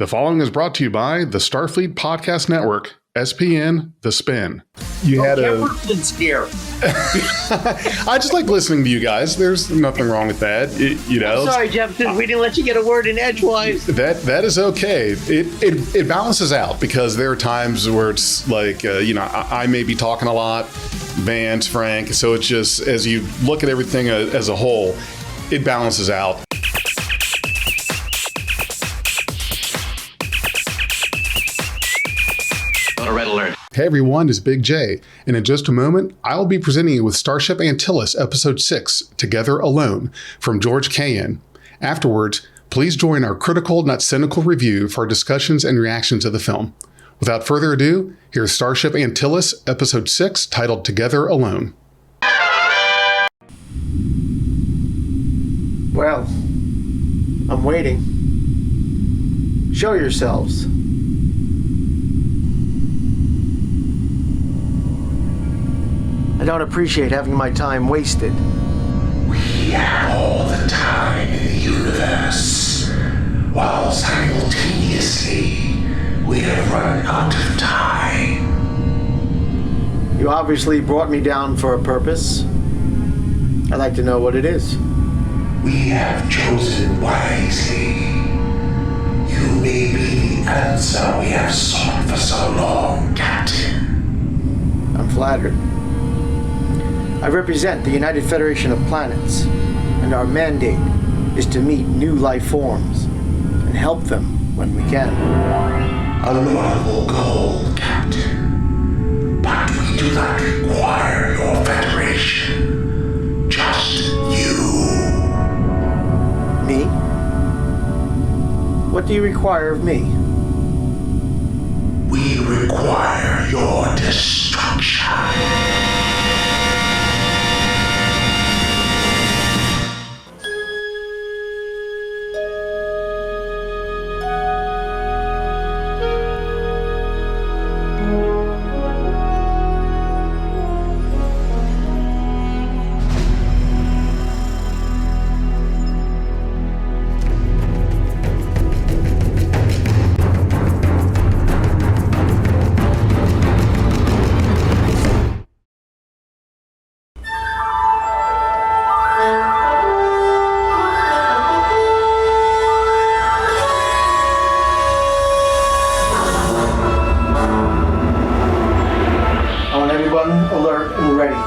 The following is brought to you by the Starfleet Podcast Network, SPN, The Spin. You had Jefferson's here. I just like listening to you guys. There's nothing wrong with that. I'm sorry, Jefferson. We didn't let you get a word in edgewise. That is okay. It balances out because there are times where it's like, I may be talking a lot, Vance, Frank. So it's just, as you look at everything as a whole, it balances out. Red alert. Hey everyone, it's Big J, and in just a moment, I will be presenting you with Starship Antyllus Episode 6, Together Alone, from George Kayaian. Afterwards, please join our Critical-not-Cynical review for our discussions and reactions to the film. Without further ado, here's Starship Antyllus Episode 6, titled Together Alone. Well, I'm waiting. Show yourselves. I don't appreciate having my time wasted. We have all the time in the universe, while simultaneously we have run out of time. You obviously brought me down for a purpose. I'd like to know what it is. We have chosen wisely. You may be the answer we have sought for so long, Captain. I'm flattered. I represent the United Federation of Planets, and our mandate is to meet new life forms and help them when we can. A laudable goal, Captain. But we do not require your federation. Just you. Me? What do you require of me? We require your destruction. Alert and ready.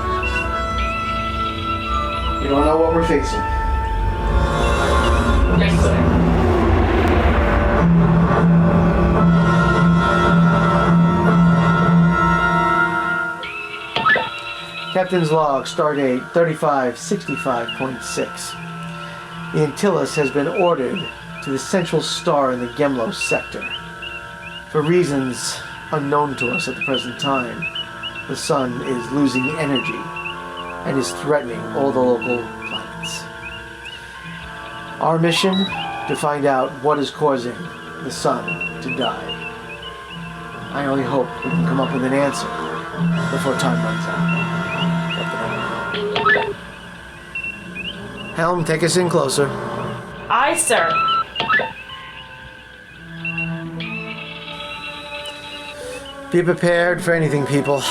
You don't know what we're facing. Yes, sir. Captain's log, stardate 3565.6. The Antyllus has been ordered to the central star in the Gemlos sector. For reasons unknown to us at the present time, the sun is losing energy and is threatening all the local planets. Our mission, to find out what is causing the sun to die. I only hope we can come up with an answer before time runs out. Helm, take us in closer. Aye, sir. Be prepared for anything, people.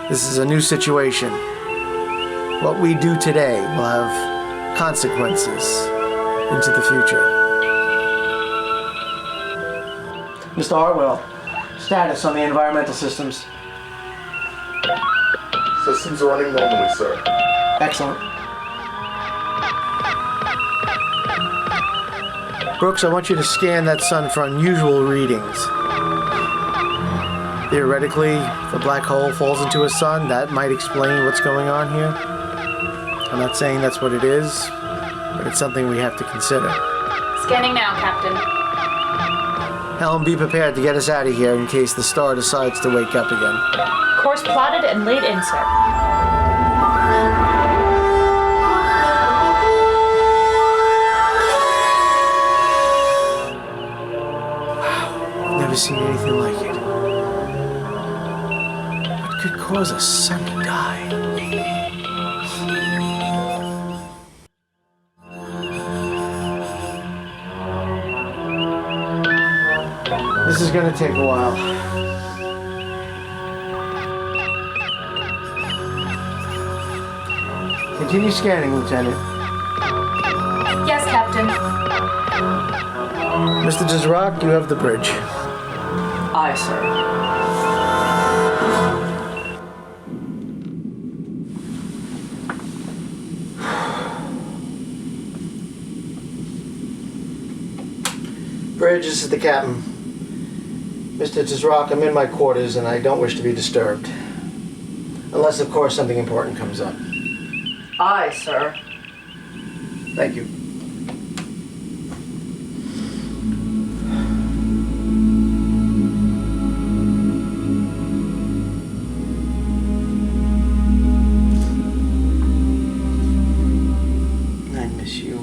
This is a new situation. What we do today will have consequences into the future. Mr. Orville, status on the environmental systems. Systems are running normally, sir. Excellent. Brooks, I want you to scan that sun for unusual readings. Theoretically, if a black hole falls into a sun, that might explain what's going on here. I'm not saying that's what it is, but it's something we have to consider. Scanning now, Captain. Helm, be prepared to get us out of here in case the star decides to wake up again. Course plotted and laid in, sir. Wow, never seen anything like it. What could cause a sun to die? This is gonna take a while. Continue scanning, Lieutenant. Yes, Captain. Mr. Dizrak, you have the bridge. Aye, sir. Bridge, this is the captain. Mr. Dizrak, I'm in my quarters and I don't wish to be disturbed. Unless, of course, something important comes up. Aye, sir. Thank you. I miss you.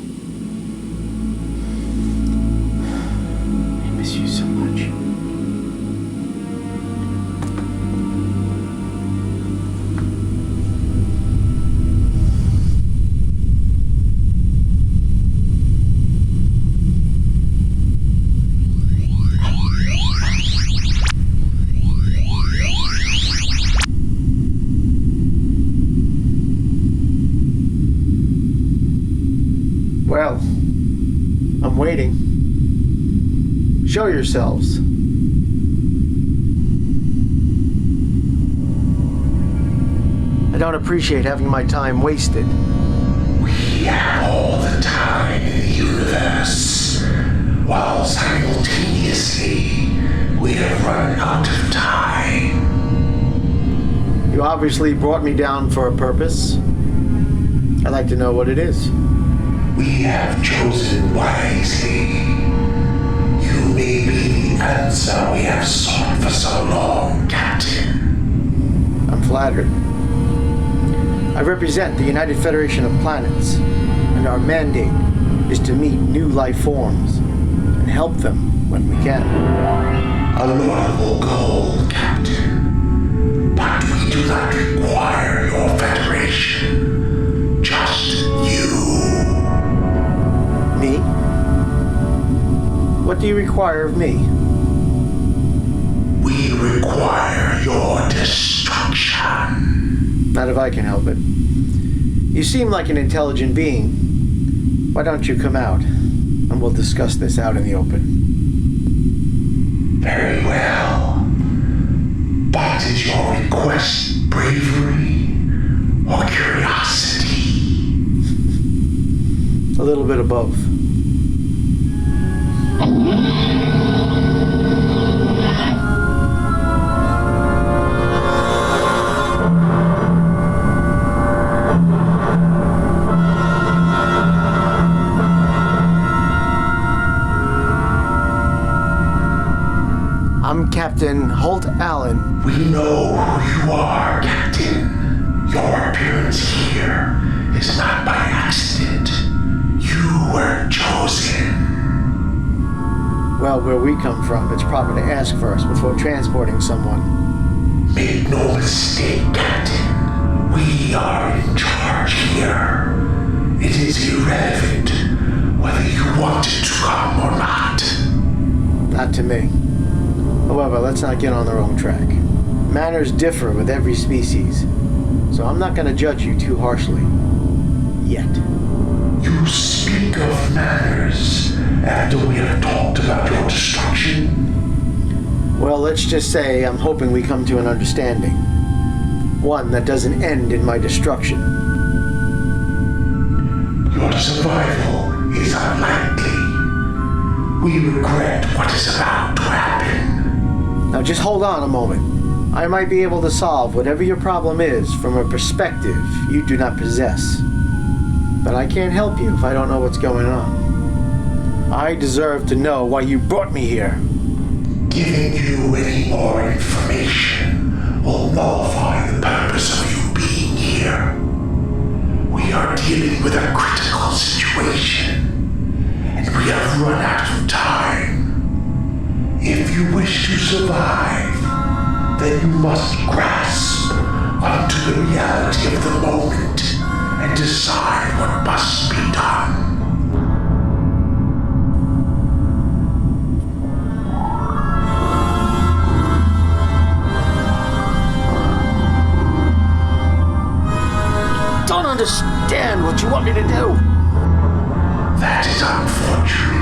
I miss you so much. Well, I'm waiting. Show yourselves. I don't appreciate having my time wasted. We have all the time in the universe, while simultaneously we have run out of time. You obviously brought me down for a purpose. I'd like to know what it is. We have chosen wisely. You may be the answer we have sought for so long, Captain. I'm flattered. I represent the United Federation of Planets, and our mandate is to meet new life forms and help them when we can. A laudable goal, Captain. But we do not require your federation. Just you. Me? What do you require of me? We require your destruction. Not if I can help it. You seem like an intelligent being. Why don't you come out, and we'll discuss this out in the open. Very well. But is your request bravery or curiosity? A little bit of both. I'm Captain Holt Allen. We know who you are, Captain. Your appearance here is not by accident. You were chosen. Well, where we come from, it's proper to ask first before transporting someone. Make no mistake, Captain. We are in charge here. It is irrelevant whether you wanted to come or not. Not to me. However, let's not get on the wrong track. Manners differ with every species, so I'm not going to judge you too harshly. Yet. You speak of manners after we have talked about your destruction? Well, let's just say I'm hoping we come to an understanding. One that doesn't end in my destruction. Your survival is unlikely. We regret what is about to happen. Now just hold on a moment. I might be able to solve whatever your problem is from a perspective you do not possess. But I can't help you if I don't know what's going on. I deserve to know why you brought me here. Giving you any more information will nullify the purpose of you being here. We are dealing with a critical situation, and we have run out of time. If you wish to survive, then you must grasp onto the reality of the moment and decide what must be done. understand what you want me to do. That is unfortunate.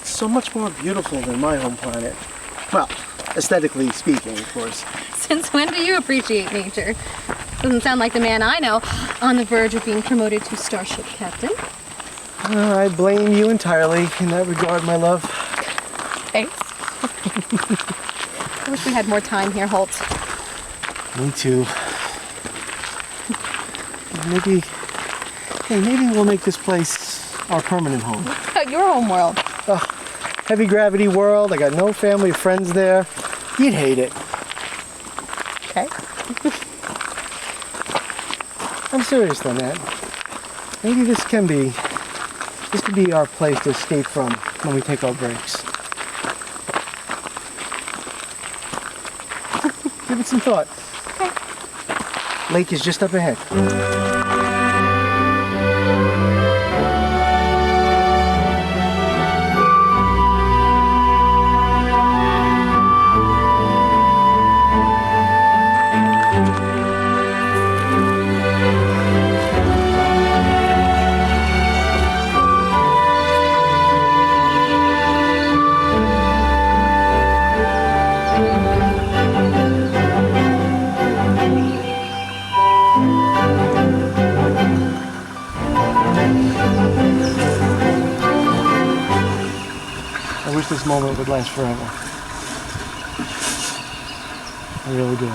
So much more beautiful than my home planet. Well, aesthetically speaking, of course. Since when do you appreciate nature? Doesn't sound like the man I know, on the verge of being promoted to Starship Captain. I blame you entirely in that regard, my love. Thanks. I wish we had more time here, Holt. Me too. Maybe we'll make this place our permanent home. Your home world. Heavy gravity world. I got no family or friends there. You'd hate it. Okay. I'm serious though, Nat. Maybe this could be our place to escape from when we take our breaks. Give it some thought. Okay. Lake is just up ahead. I wish this moment would last forever. I really do.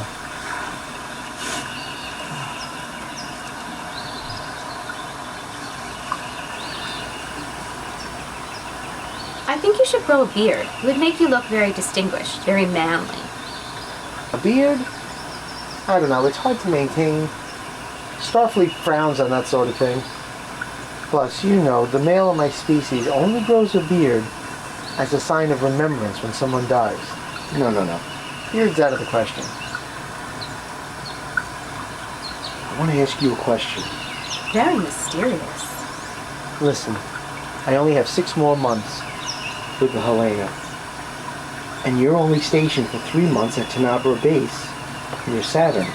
I think you should grow a beard. It would make you look very distinguished, very manly. A beard? I don't know, it's hard to maintain. Starfleet frowns on that sort of thing. Plus, you know, the male of my species only grows a beard as a sign of remembrance when someone dies. No. Beard's out of the question. I want to ask you a question. Very mysterious. Listen, I only have 6 more months with the Helena. And you're only stationed for 3 months at Tenabra Base near Saturn.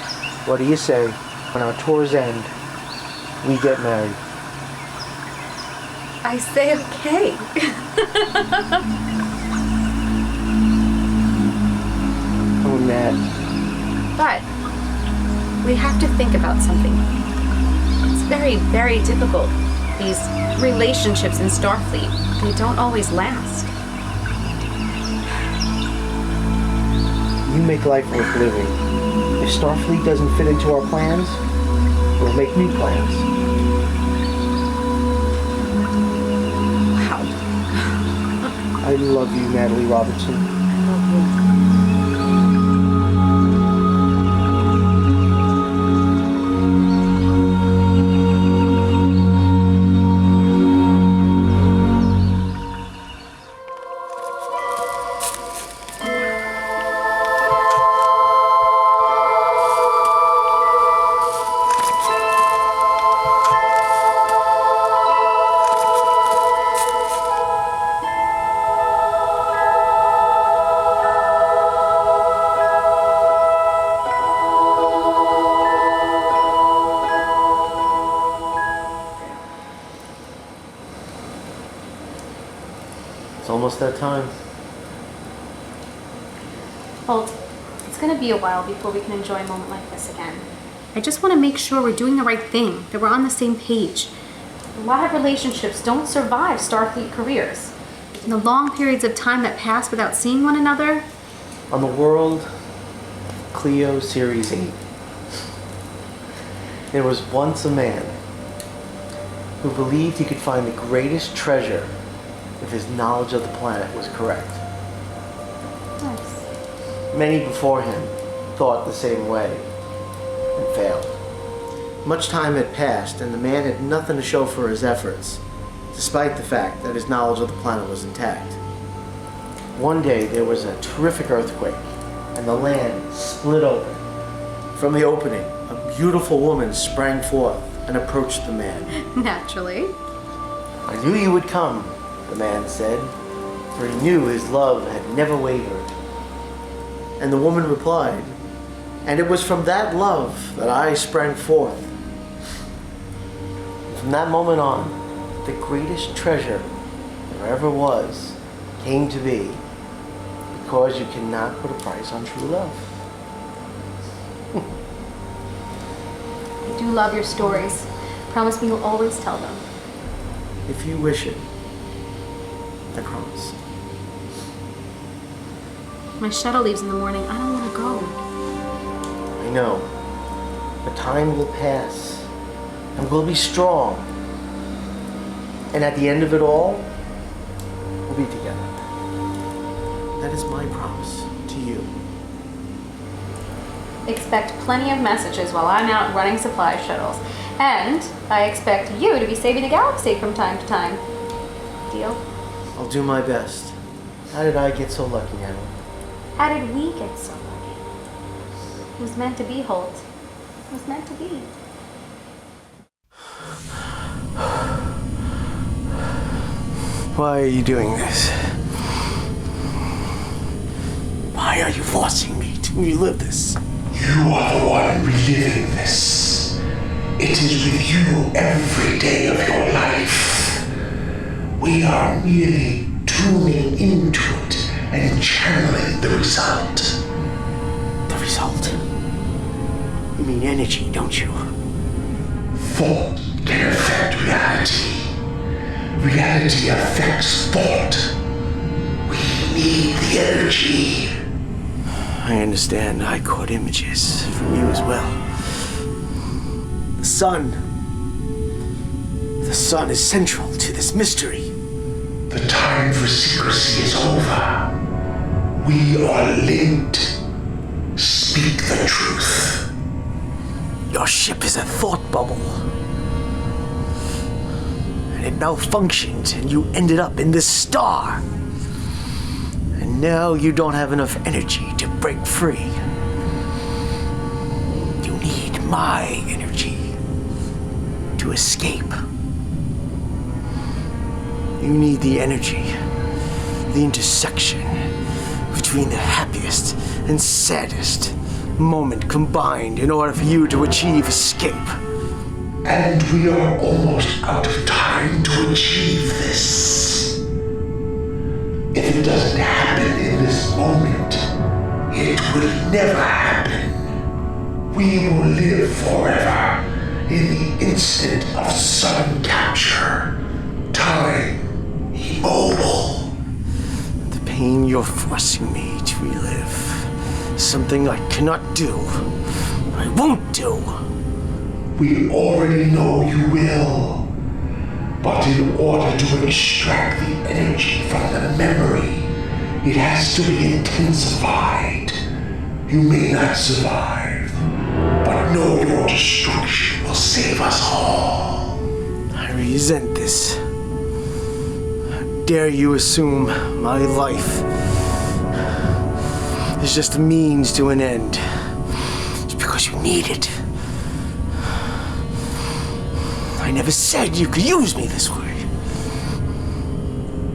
What do you say, when our tours end, we get married? I say okay. Oh, Nat. But we have to think about something. It's very, very difficult. These relationships in Starfleet, they don't always last. You make life worth living. If Starfleet doesn't fit into our plans, we'll make new plans. Wow. I love you, Natalie Robertson. I love you. It's almost that time. Holt, it's gonna be a while before we can enjoy a moment like this again. I just want to make sure we're doing the right thing, that we're on the same page. A lot of relationships don't survive Starfleet careers. And the long periods of time that pass without seeing one another. On the world Cleo Series 8, there was once a man who believed he could find the greatest treasure if his knowledge of the planet was correct. Nice. Many before him thought the same way and failed. Much time had passed and the man had nothing to show for his efforts, despite the fact that his knowledge of the planet was intact. One day there was a terrific earthquake and the land split open. From the opening, a beautiful woman sprang forth and approached the man. Naturally. I knew you would come, the man said, for he knew his love had never wavered. And the woman replied, and it was from that love that I sprang forth. And from that moment on, the greatest treasure there ever was came to be, because you cannot put a price on true love. I do love your stories. Promise me you'll always tell them. If you wish it, I promise. My shuttle leaves in the morning. I don't want to go. I know. But time will pass, and we'll be strong. And at the end of it all, we'll be together. That is my promise to you. Expect plenty of messages while I'm out running supply shuttles. And I expect you to be saving the galaxy from time to time. Deal? I'll do my best. How did I get so lucky, Anna? How did we get so lucky? It was meant to be, Holt. It was meant to be. Why are you doing this? Why are you forcing me to relive this? You are the one reliving this. It is with you every day of your life. We are merely tuning into it and channeling the result. The result? You mean energy, don't you? Thought can affect reality. Reality affects thought. We need the energy. I understand. I caught images from you as well. The sun. The sun is central to this mystery. The time for secrecy is over. We are linked. Speak the truth. Your ship is a thought bubble. And it malfunctioned and you ended up in this star. And now you don't have enough energy to break free. You need my energy to escape. You need the energy, the intersection between the happiest and saddest moment combined in order for you to achieve escape. And we are almost out of time to achieve this. If it doesn't happen in this moment, it will never happen. We will live forever in the instant of sun capture. Time immobile. The pain you're forcing me to relive is something I cannot do. I won't do. We already know you will. But in order to extract the energy from the memory, it has to be intensified. You may not survive, but know your destruction will save us all. I resent this. How dare you assume my life is just a means to an end? It's because you need it. I never said you could use me this way.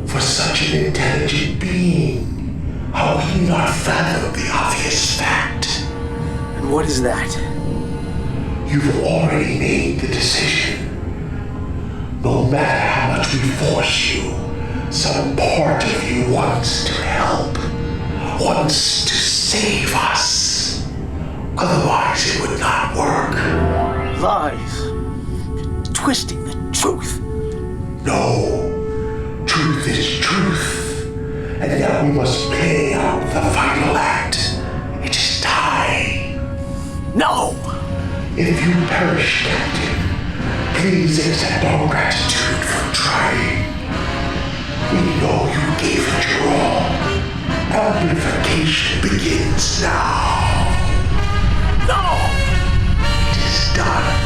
For such an intelligent being, how can you not fathom the obvious fact? And what is that? You've already made the decision. No matter how much we force you, Some part of you wants to help, wants to save us. Otherwise, it would not work. Lies. Twisting the truth. No. Truth is truth. And now we must play out the final act. It is time. No! If you perish, Captain, please accept our gratitude for trying. We know you gave it your all. Amplification begins now. No! It is done.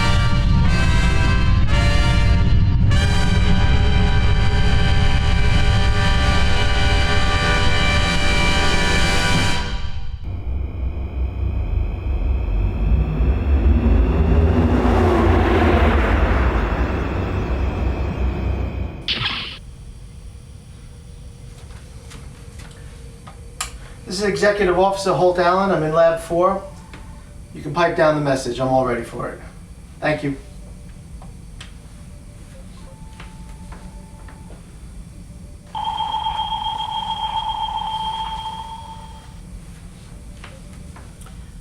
This is Executive Officer Holt Allen. I'm in Lab 4. You can pipe down the message. I'm all ready for it. Thank you.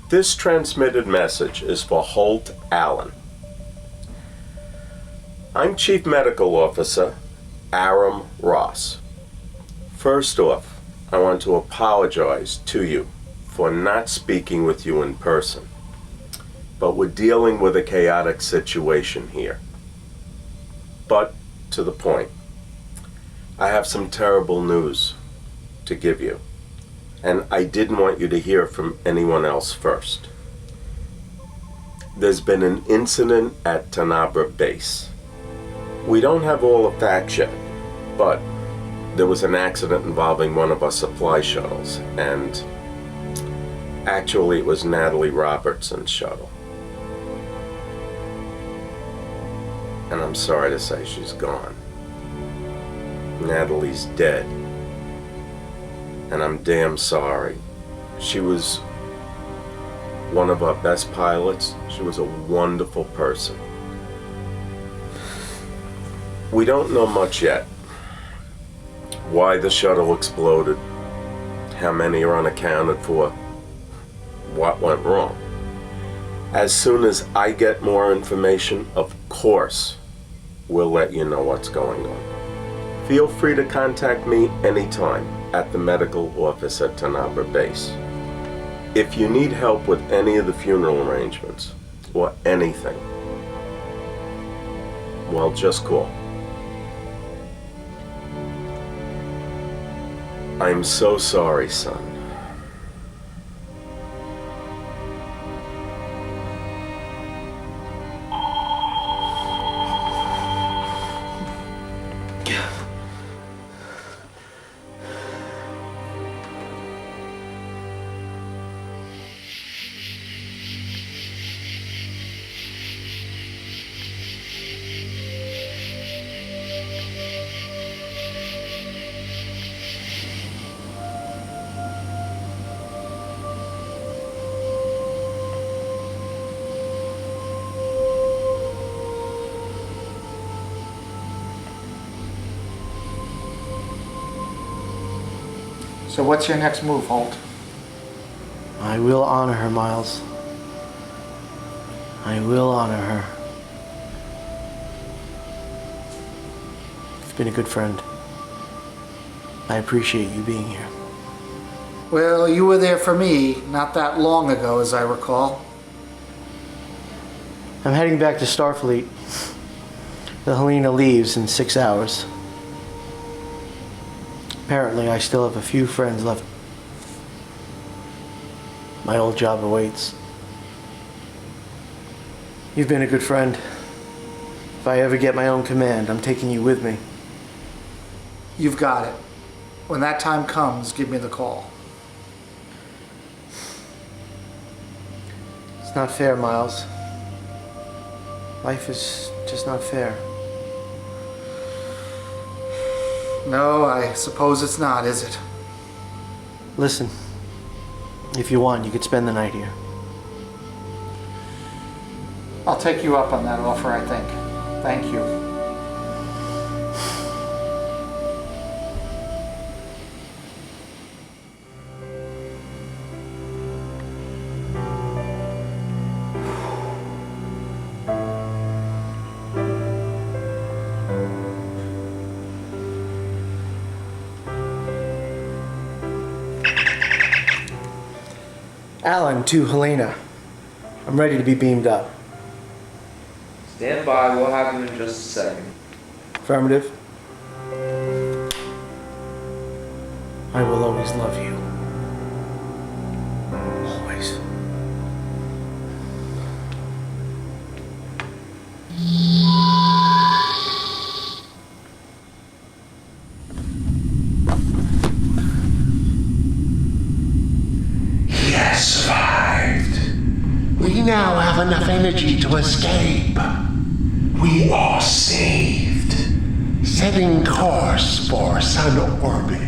This transmitted message is for Holt Allen. I'm Chief Medical Officer Aram Ross. First off, I want to apologize to you for not speaking with you in person, but we're dealing with a chaotic situation here. But to the point, I have some terrible news to give you, and I didn't want you to hear from anyone else first. There's been an incident at Tanabra Base. We don't have all the facts yet, but there was an accident involving one of our supply shuttles, and actually it was Natalie Robertson's shuttle. And I'm sorry to say she's gone. Natalie's dead. And I'm damn sorry. She was one of our best pilots. She was a wonderful person. We don't know much yet. Why the shuttle exploded, how many are unaccounted for, what went wrong. As soon as I get more information, of course, we'll let you know what's going on. Feel free to contact me anytime at the medical office at Tanabra Base. If you need help with any of the funeral arrangements, or anything, well, just call. I'm so sorry, son. So what's your next move, Holt? I will honor her, Miles. I will honor her. You've been a good friend. I appreciate you being here. Well, you were there for me not that long ago, as I recall. I'm heading back to Starfleet. The Helena leaves in 6 hours. Apparently, I still have a few friends left. My old job awaits. You've been a good friend. If I ever get my own command, I'm taking you with me. You've got it. When that time comes, give me the call. It's not fair, Miles. Life is just not fair. No, I suppose it's not, is it? Listen, if you want, you could spend the night here. I'll take you up on that offer, I think. Thank you. Alan to Helena. I'm ready to be beamed up. Stand by, we'll have him in just a second. Affirmative. I will always love you. Always. He has survived. We now have enough energy to escape. We are saved. Setting course for Sun orbit.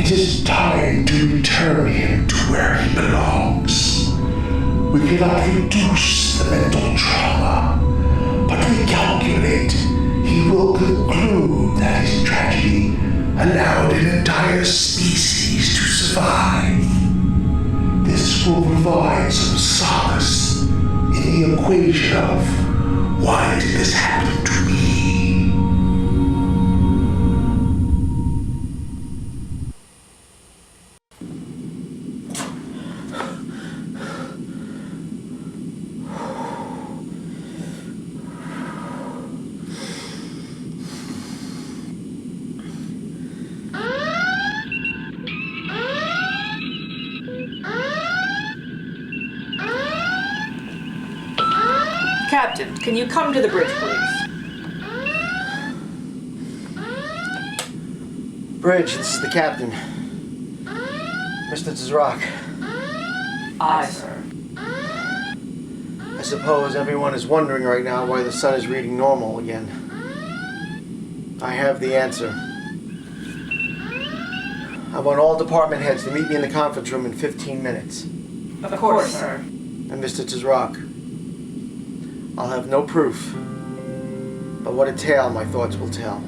It is time to return him to where he belongs. We cannot reduce the mental trauma, but we calculate he will conclude that his tragedy allowed an entire species to survive. This will provide some solace in the equation of why did this happen to me? Captain, can you come to the bridge, please? Bridge, this is the captain. Mr. Tazrak. Aye, sir. I suppose everyone is wondering right now why the sun is reading normal again. I have the answer. I want all department heads to meet me in the conference room in 15 minutes. Of course, sir. And Mr. Tazrak, I'll have no proof, but what a tale my thoughts will tell.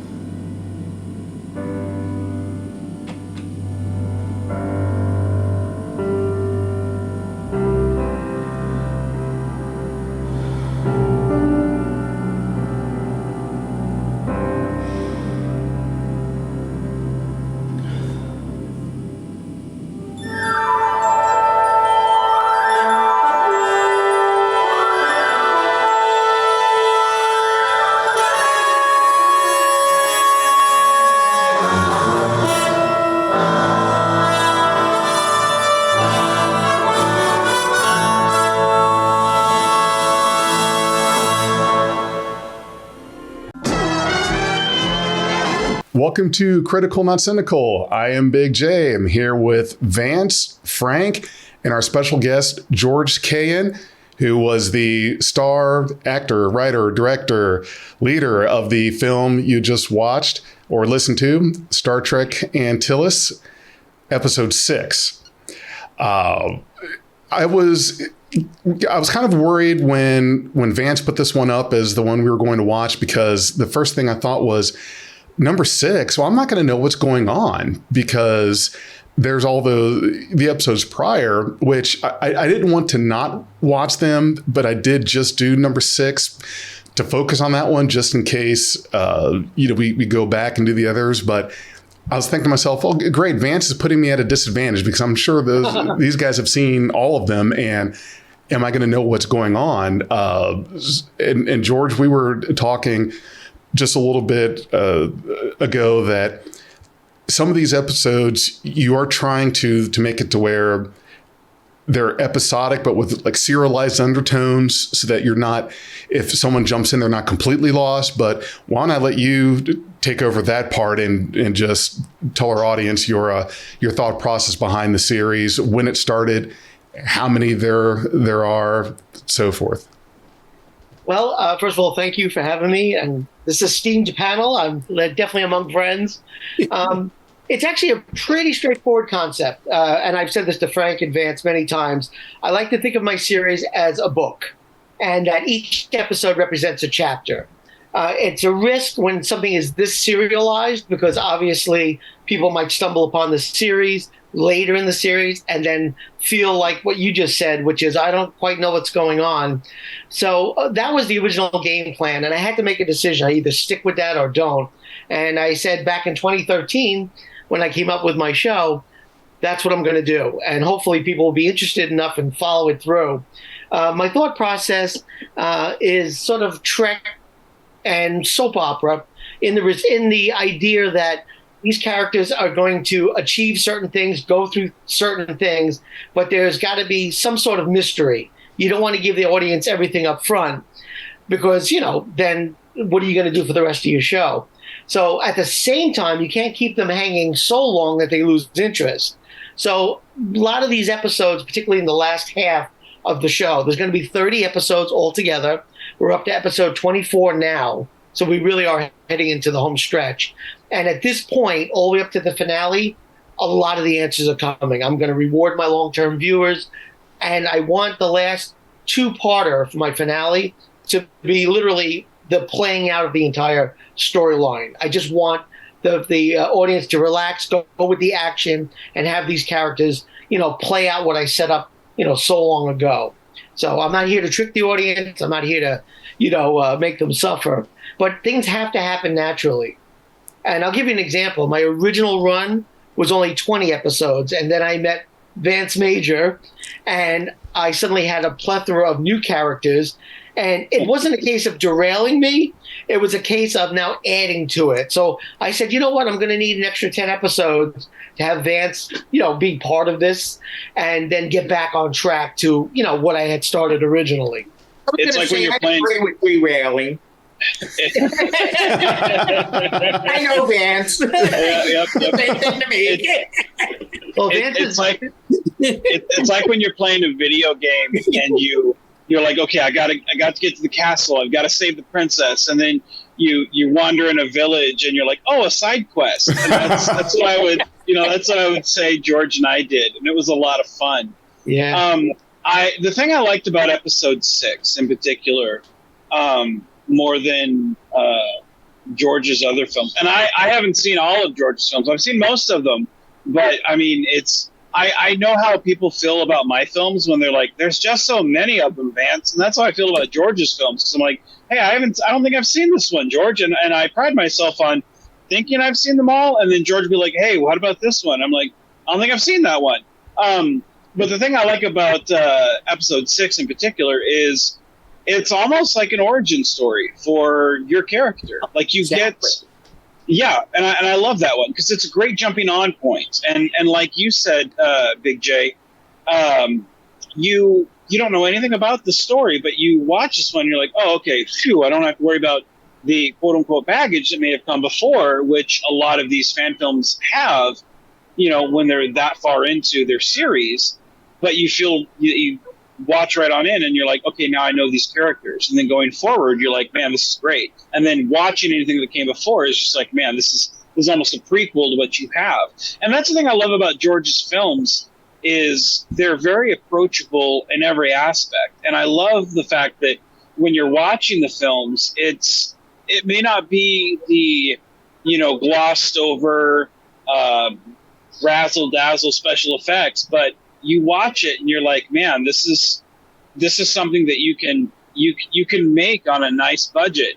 Welcome to Critical-not-Cynical. I am Big J. I'm here with Vance, Frank, and our special guest, George Kayaian, who was the star actor, writer, director, leader of the film you just watched or listened to, Star Trek Antyllus, Episode 6. I was kind of worried when Vance put this one up as the one we were going to watch, because the first thing I thought was, number 6, well, I'm not going to know what's going on because there's all the episodes prior, which I didn't want to not watch them, but I did just do number 6 to focus on that one just in case, we go back and do the others. But I was thinking to myself, oh, great, Vance is putting me at a disadvantage because I'm sure these guys have seen all of them, and am I going to know what's going on? And George, we were talking just a little bit ago that some of these episodes you are trying to make it to where they're episodic, but with like serialized undertones, so that you're not, if someone jumps in, they're not completely lost. But why don't I let you take over that part and just tell our audience your thought process behind the series, when it started, how many there are, so forth. Well, first of all, thank you for having me and this esteemed panel. I'm definitely among friends. It's actually a pretty straightforward concept, and I've said this to Frank and Vance many times. I like to think of my series as a book, and that each episode represents a chapter. It's a risk when something is this serialized because obviously people might stumble upon the series later in the series and then feel like what you just said, which is, I don't quite know what's going on. So that was the original game plan. And I had to make a decision. I either stick with that or don't. And I said back in 2013, when I came up with my show, that's what I'm going to do. And hopefully people will be interested enough and follow it through. My thought process is sort of Trek and soap opera in the idea that these characters are going to achieve certain things, go through certain things, but there's got to be some sort of mystery. You don't want to give the audience everything up front because, then what are you going to do for the rest of your show? So at the same time, you can't keep them hanging so long that they lose interest. So a lot of these episodes, particularly in the last half of the show, there's going to be 30 episodes altogether. We're up to episode 24 now. So we really are heading into the home stretch. And at this point, all the way up to the finale, a lot of the answers are coming. I'm going to reward my long-term viewers. And I want the last two-parter for my finale to be literally the playing out of the entire storyline. I just want the audience to relax, go with the action, and have these characters, play out what I set up, so long ago. So I'm not here to trick the audience. I'm not here to, make them suffer. But things have to happen naturally. And I'll give you an example. My original run was only 20 episodes, and then I met Vance Major, and I suddenly had a plethora of new characters. And it wasn't a case of derailing me. It was a case of now adding to it. So I said, you know what? I'm going to need an extra 10 episodes to have Vance, be part of this and then get back on track to, what I had started originally. It's like when you're playing with derailing. I know Vance. Yep. Same thing to me. Well, Vance it's like when you're playing a video game and you're like, okay, I got to get to the castle. I've got to save the princess, and then you wander in a village, and you're like, oh, a side quest. And that's what I would, that's what I would say George and I did, and it was a lot of fun. Yeah. The thing I liked about episode 6 in particular, more than George's other films, and I haven't seen all of George's films. I've seen most of them, but I mean, I know how people feel about my films when they're like, there's just so many of them, Vance. And that's how I feel about George's films. Because I'm like, hey, I don't think I've seen this one, George. And I pride myself on thinking I've seen them all. And then George would be like, hey, what about this one? I'm like, I don't think I've seen that one. But the thing I like about episode 6 in particular is it's almost like an origin story for your character. Like you get... Yeah, and I love that one because it's a great jumping on point. And like you said, Big J, you don't know anything about the story, but you watch this one, and you're like, oh, okay, phew, I don't have to worry about the quote-unquote baggage that may have come before, which a lot of these fan films have, when they're that far into their series. But you watch right on in and you're like, okay, now I know these characters. And then going forward, you're like, man, this is great. And then watching anything that came before is just like, man, this is almost a prequel to what you have. And that's the thing I love about George's films is they're very approachable in every aspect. And I love the fact that when you're watching the films, it may not be the, glossed over, razzle dazzle special effects, but you watch it and you're like, man, this is something that you can make on a nice budget.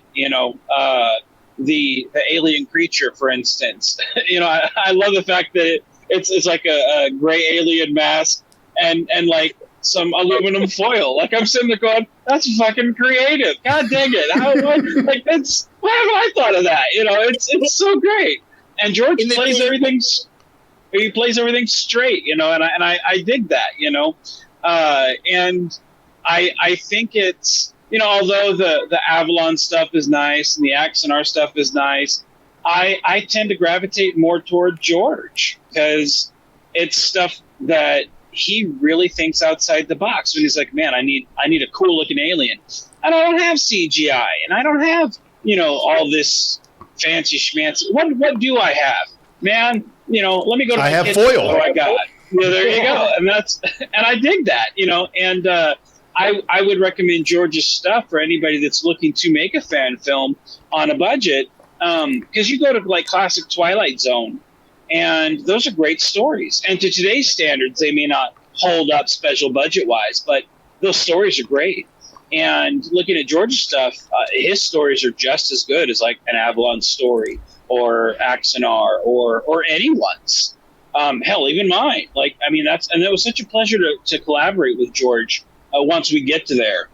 The alien creature, for instance. I love the fact that it's like a gray alien mask and like some aluminum foil. Like I'm sitting there going, that's fucking creative. God dang it! Why haven't I thought of that? It's so great. And George plays everything. He plays everything straight, and I dig that, and I think it's, although the Avalon stuff is nice and the Axanar stuff is nice, I tend to gravitate more toward George because it's stuff that he really thinks outside the box. When he's like, man, I need a cool looking alien, and I don't have CGI, and I don't have all this fancy schmancy. What do I have, man? Let me go to I have foil. I got. There you go. And I dig that, and I would recommend George's stuff for anybody that's looking to make a fan film on a budget, because you go to like classic Twilight Zone, and those are great stories. And to today's standards, they may not hold up special budget wise, but those stories are great. And looking at George's stuff, his stories are just as good as like an Avalon story or Axanar or anyone's. Hell, even mine. Like, I mean, and it was such a pleasure to collaborate with George once we get to there,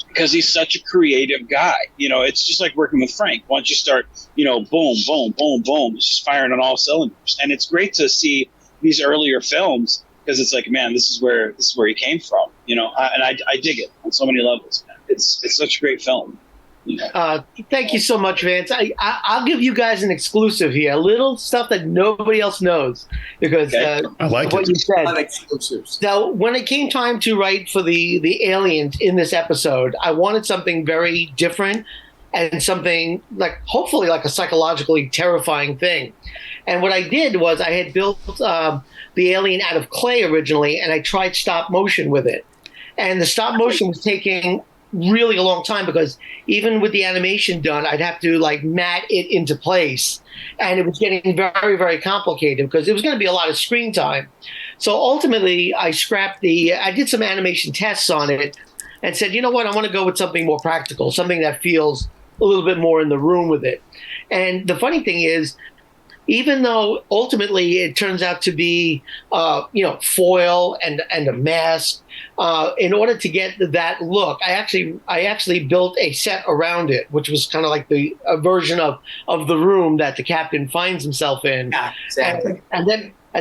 because he's such a creative guy. It's just like working with Frank. Once you start, boom, boom, boom, boom, it's just firing on all cylinders. And it's great to see these earlier films, because it's like, man, this is where he came from, and I dig it on so many levels. Man. It's such a great film. Thank you so much, Vance. I'll give you guys an exclusive here, a little stuff that nobody else knows, because I like what it. you said. I like exclusives. Now, when it came time to write for the aliens in this episode, I wanted something very different and something like, hopefully, like a psychologically terrifying thing. And what I did was I had built the alien out of clay originally, and I tried stop motion with it. And the stop motion was taking really a long time, because even with the animation done, I'd have to like mat it into place, and it was getting very, very complicated because it was going to be a lot of screen time. So ultimately I did some animation tests on it and said, you know what, I want to go with something more practical, something that feels a little bit more in the room with it. And the funny thing is, even though ultimately it turns out to be, foil and a mask, in order to get that look, I actually built a set around it, which was kind of like a version of the room that the captain finds himself in. Yeah, exactly. And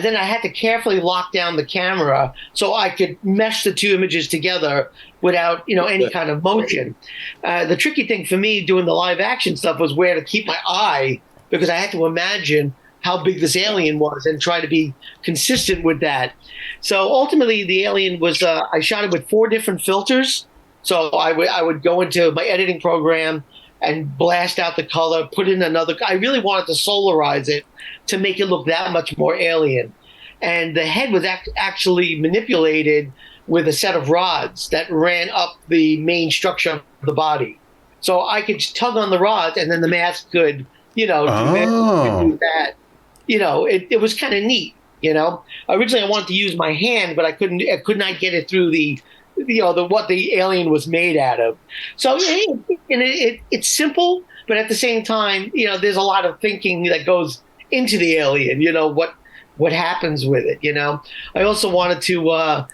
then I had to carefully lock down the camera so I could mesh the two images together without, any kind of motion. The tricky thing for me doing the live action stuff was where to keep my eye, because I had to imagine how big this alien was and try to be consistent with that. So ultimately, the alien was, I shot it with 4 different filters. So I would go into my editing program and blast out the color, put in another. I really wanted to solarize it to make it look that much more alien. And the head was actually manipulated with a set of rods that ran up the main structure of the body. So I could tug on the rods, and then the mask could, do that. It was kind of neat. Originally I wanted to use my hand, but I could not get it through what the alien was made out of. So it's simple, but at the same time, there's a lot of thinking that goes into the alien. What happens with it. I also wanted to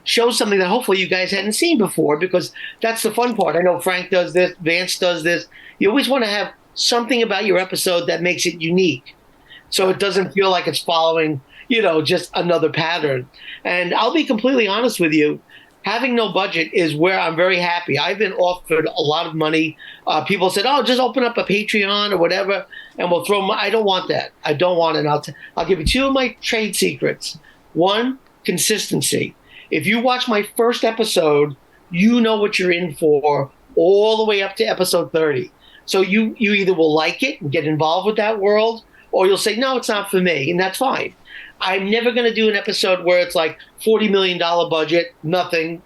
show something that hopefully you guys hadn't seen before, because that's the fun part. I know Frank does this, Vance does this. You always want to have something about your episode that makes it unique, so it doesn't feel like it's following, just another pattern. And I'll be completely honest with you, having no budget is where I'm very happy. I've been offered a lot of money. People said, "Oh, just open up a Patreon or whatever, and we'll throw." I don't want that. I don't want it. I'll give you 2 of my trade secrets. 1, consistency. If you watch my first episode, you know what you're in for all the way up to episode 30. So you either will like it and get involved with that world, or you'll say, no, it's not for me, and that's fine. I'm never going to do an episode where it's like $40 million budget, nothing,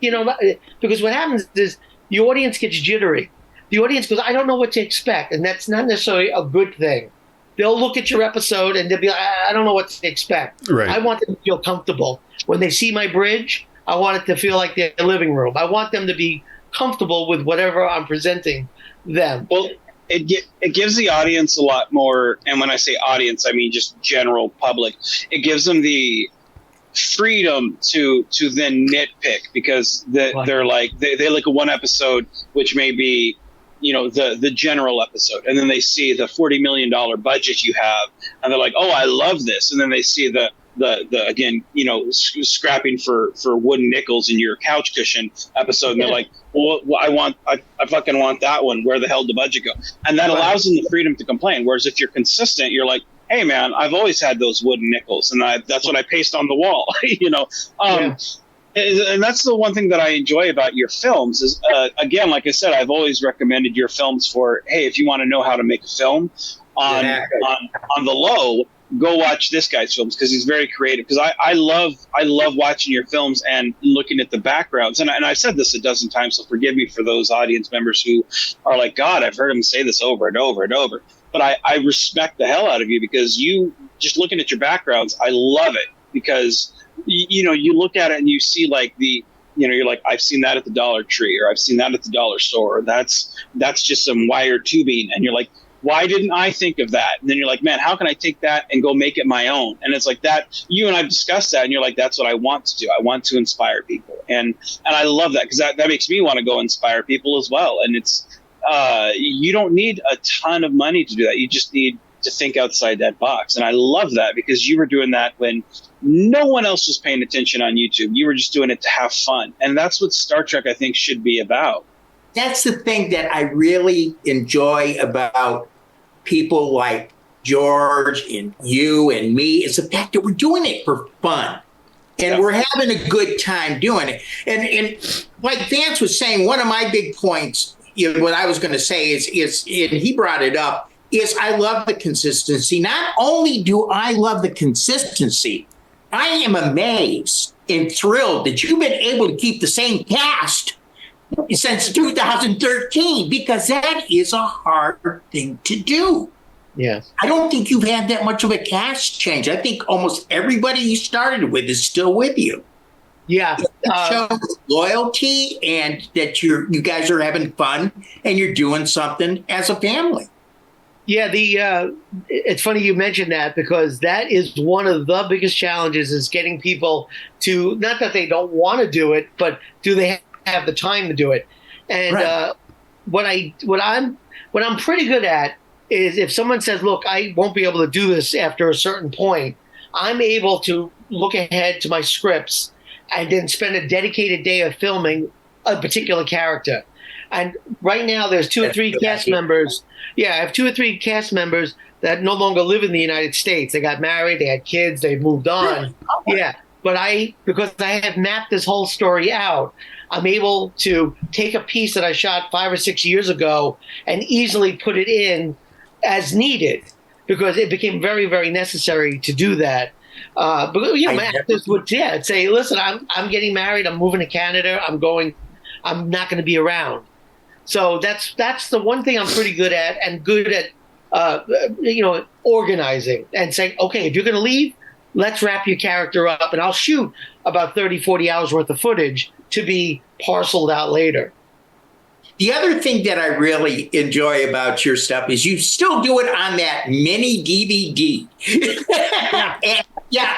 because what happens is the audience gets jittery. The audience goes, I don't know what to expect, and that's not necessarily a good thing. They'll look at your episode and they'll be like, I don't know what to expect. Right. I want them to feel comfortable. When they see my bridge, I want it to feel like their living room. I want them to be comfortable with whatever I'm presenting them. Well, it gives the audience a lot more, and when I say audience, I mean just general public. It gives them the freedom to then nitpick, because they're like they look at one episode, which may be the general episode, and then they see the $40 million budget you have, and they're like, oh, I love this, and then they see the again, scrapping for wooden nickels in your couch cushion episode, and they're like, well, I fucking want that one. Where the hell did the budget go? And that allows them the freedom to complain. Whereas if you're consistent, you're like, hey man, I've always had those wooden nickels, and that's what I paste on the wall. And that's the one thing that I enjoy about your films is, again, like I said, I've always recommended your films for, hey, if you want to know how to make a film on the low, go watch this guy's films because he's very creative. Because I love watching your films and looking at the backgrounds. And I've said this a dozen times, so forgive me for those audience members who are like, God, I've heard him say this over and over and over. But I respect the hell out of you because you just looking at your backgrounds, I love it because you look at it and you see like you're like, I've seen that at the Dollar Tree, or I've seen that at the dollar store. Or that's just some wire tubing, and you're like, why didn't I think of that? And then you're like, man, how can I take that and go make it my own? And it's like that. You and I've discussed that, and you're like, that's what I want to do. I want to inspire people, and I love that because that makes me want to go inspire people as well. And it's you don't need a ton of money to do that. You just need to think outside that box. And I love that because you were doing that when no one else was paying attention on YouTube. You were just doing it to have fun. And that's what Star Trek, I think, should be about. That's the thing that I really enjoy about people like George and you and me is the fact that we're doing it for fun. And we're having a good time doing it. And like Vance was saying, one of my big points, what I was going to say is and he brought it up, is I love the consistency. Not only do I love the consistency, I am amazed and thrilled that you've been able to keep the same cast since 2013, because that is a hard thing to do. Yes. I don't think you've had that much of a cast change. I think almost everybody you started with is still with you. Yeah. Shows loyalty and that you guys are having fun and you're doing something as a family. Yeah, it's funny you mentioned that because that is one of the biggest challenges is getting people to, not that they don't want to do it, but do they have the time to do it? And right. What I'm pretty good at is if someone says, look, I won't be able to do this after a certain point, I'm able to look ahead to my scripts and then spend a dedicated day of filming a particular character. And right now there's two or three cast members. Yeah, I have 2 or 3 cast members that no longer live in the United States. They got married, they had kids, they moved on. Yeah, but because I have mapped this whole story out, I'm able to take a piece that I shot 5 or 6 years ago and easily put it in as needed because it became very, very necessary to do that. But my actors would say, listen, I'm getting married, I'm moving to Canada, I'm not going to be around. So that's the one thing I'm pretty good at, and good at organizing and saying, okay, if you're going to leave, let's wrap your character up, and I'll shoot about 30, 40 hours worth of footage to be parceled out later. The other thing that I really enjoy about your stuff is you still do it on that mini DVD. Yeah.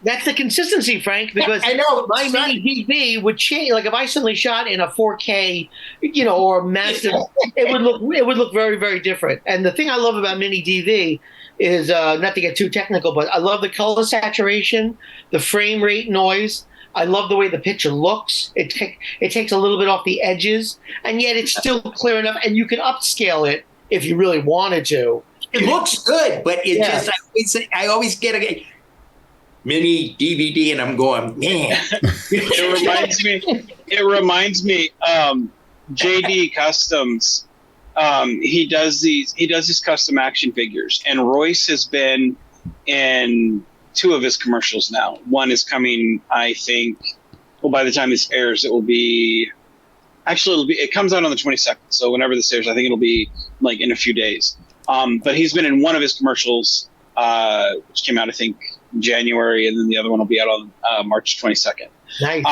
That's the consistency, Frank, because I know my mini DV would change. Like if I suddenly shot in a 4K, or massive, it would look very, very different. And the thing I love about mini DV is not to get too technical, but I love the color saturation, the frame rate noise. I love the way the picture looks. It takes a little bit off the edges, and yet it's still clear enough, and you can upscale it if you really wanted to. It looks good, but I always get a mini DVD, and I'm going, man. It reminds me. JD Customs. He does these custom action figures, and Royce has been in 2 of his commercials now. One is coming, I think. Well, by the time this airs, it comes out on the 22nd. So whenever this airs, I think it'll be like in a few days. But he's been in one of his commercials, which came out, I think, January, and then the other one will be out on March 22nd. Nice.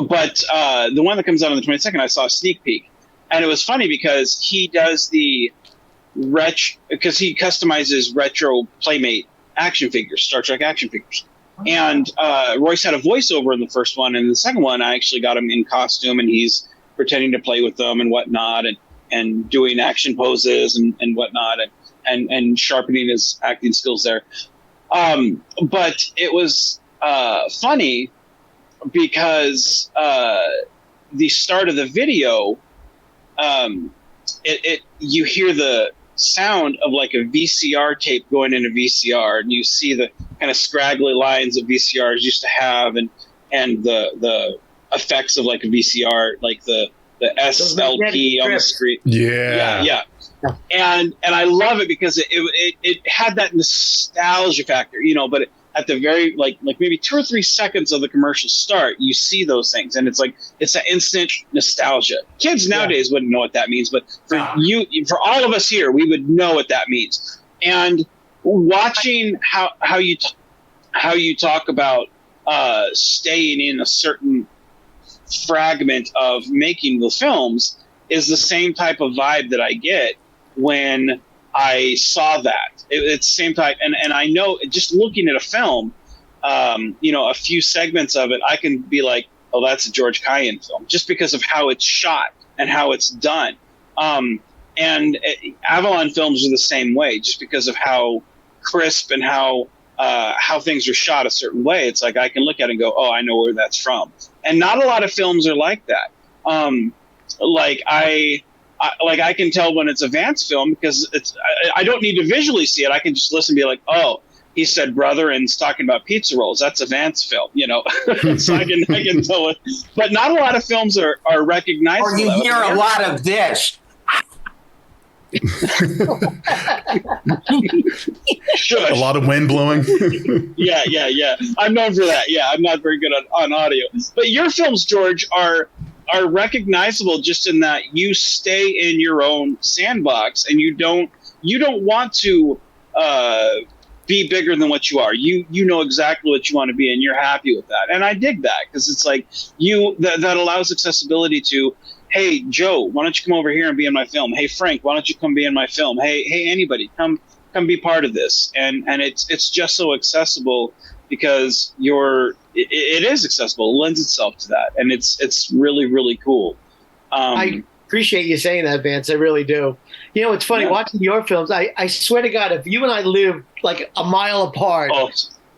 But the one that comes out on the 22nd, I saw a sneak peek, and it was funny because he does because he customizes retro Playmate action figures, Star Trek action figures. And Royce had a voiceover in the first one, and the second one, I actually got him in costume, and he's pretending to play with them and whatnot, and doing action poses and whatnot, and sharpening his acting skills there. But it was funny because the start of the video, you hear the sound of like a VCR tape going into VCR, and you see the kind of scraggly lines that VCRs used to have, and the effects of like a VCR, like the SLP on the screen. Yeah. and I love it because it had that nostalgia factor, but at the very like maybe 2 or 3 seconds of the commercial start, you see those things, and it's like it's an instant nostalgia. Kids nowadays wouldn't know what that means, but for all of us here, we would know what that means. And watching how you talk about staying in a certain fragment of making the films is the same type of vibe that I get when I saw that. It's the same type, and I know just looking at a film, a few segments of it, I can be like, oh, that's a George Kayaian film, just because of how it's shot and how it's done. And Avalon films are the same way, just because of how crisp and how things are shot a certain way. It's like I can look at it and go, oh, I know where that's from. And not a lot of films are like that. I can tell when it's a Vance film because I don't need to visually see it. I can just listen and be like, oh, he said brother and he's talking about pizza rolls. That's a Vance film, so I can tell it. But not a lot of films are recognizable. Or you hear a lot of this. A lot of wind blowing. Yeah. I'm known for that. Yeah, I'm not very good on audio. But your films, George, are recognizable just in that you stay in your own sandbox and you don't want to be bigger than what you are. You know exactly what you want to be and you're happy with that. And I dig that because it's like that allows accessibility to, hey, Joe, why don't you come over here and be in my film? Hey, Frank, why don't you come be in my film? Hey, anybody, come be part of this. And it's just so accessible because it is accessible. It lends itself to that. And it's really, really cool. I appreciate you saying that, Vance. I really do. It's funny watching your films. I swear to God, if you and I lived like a mile apart,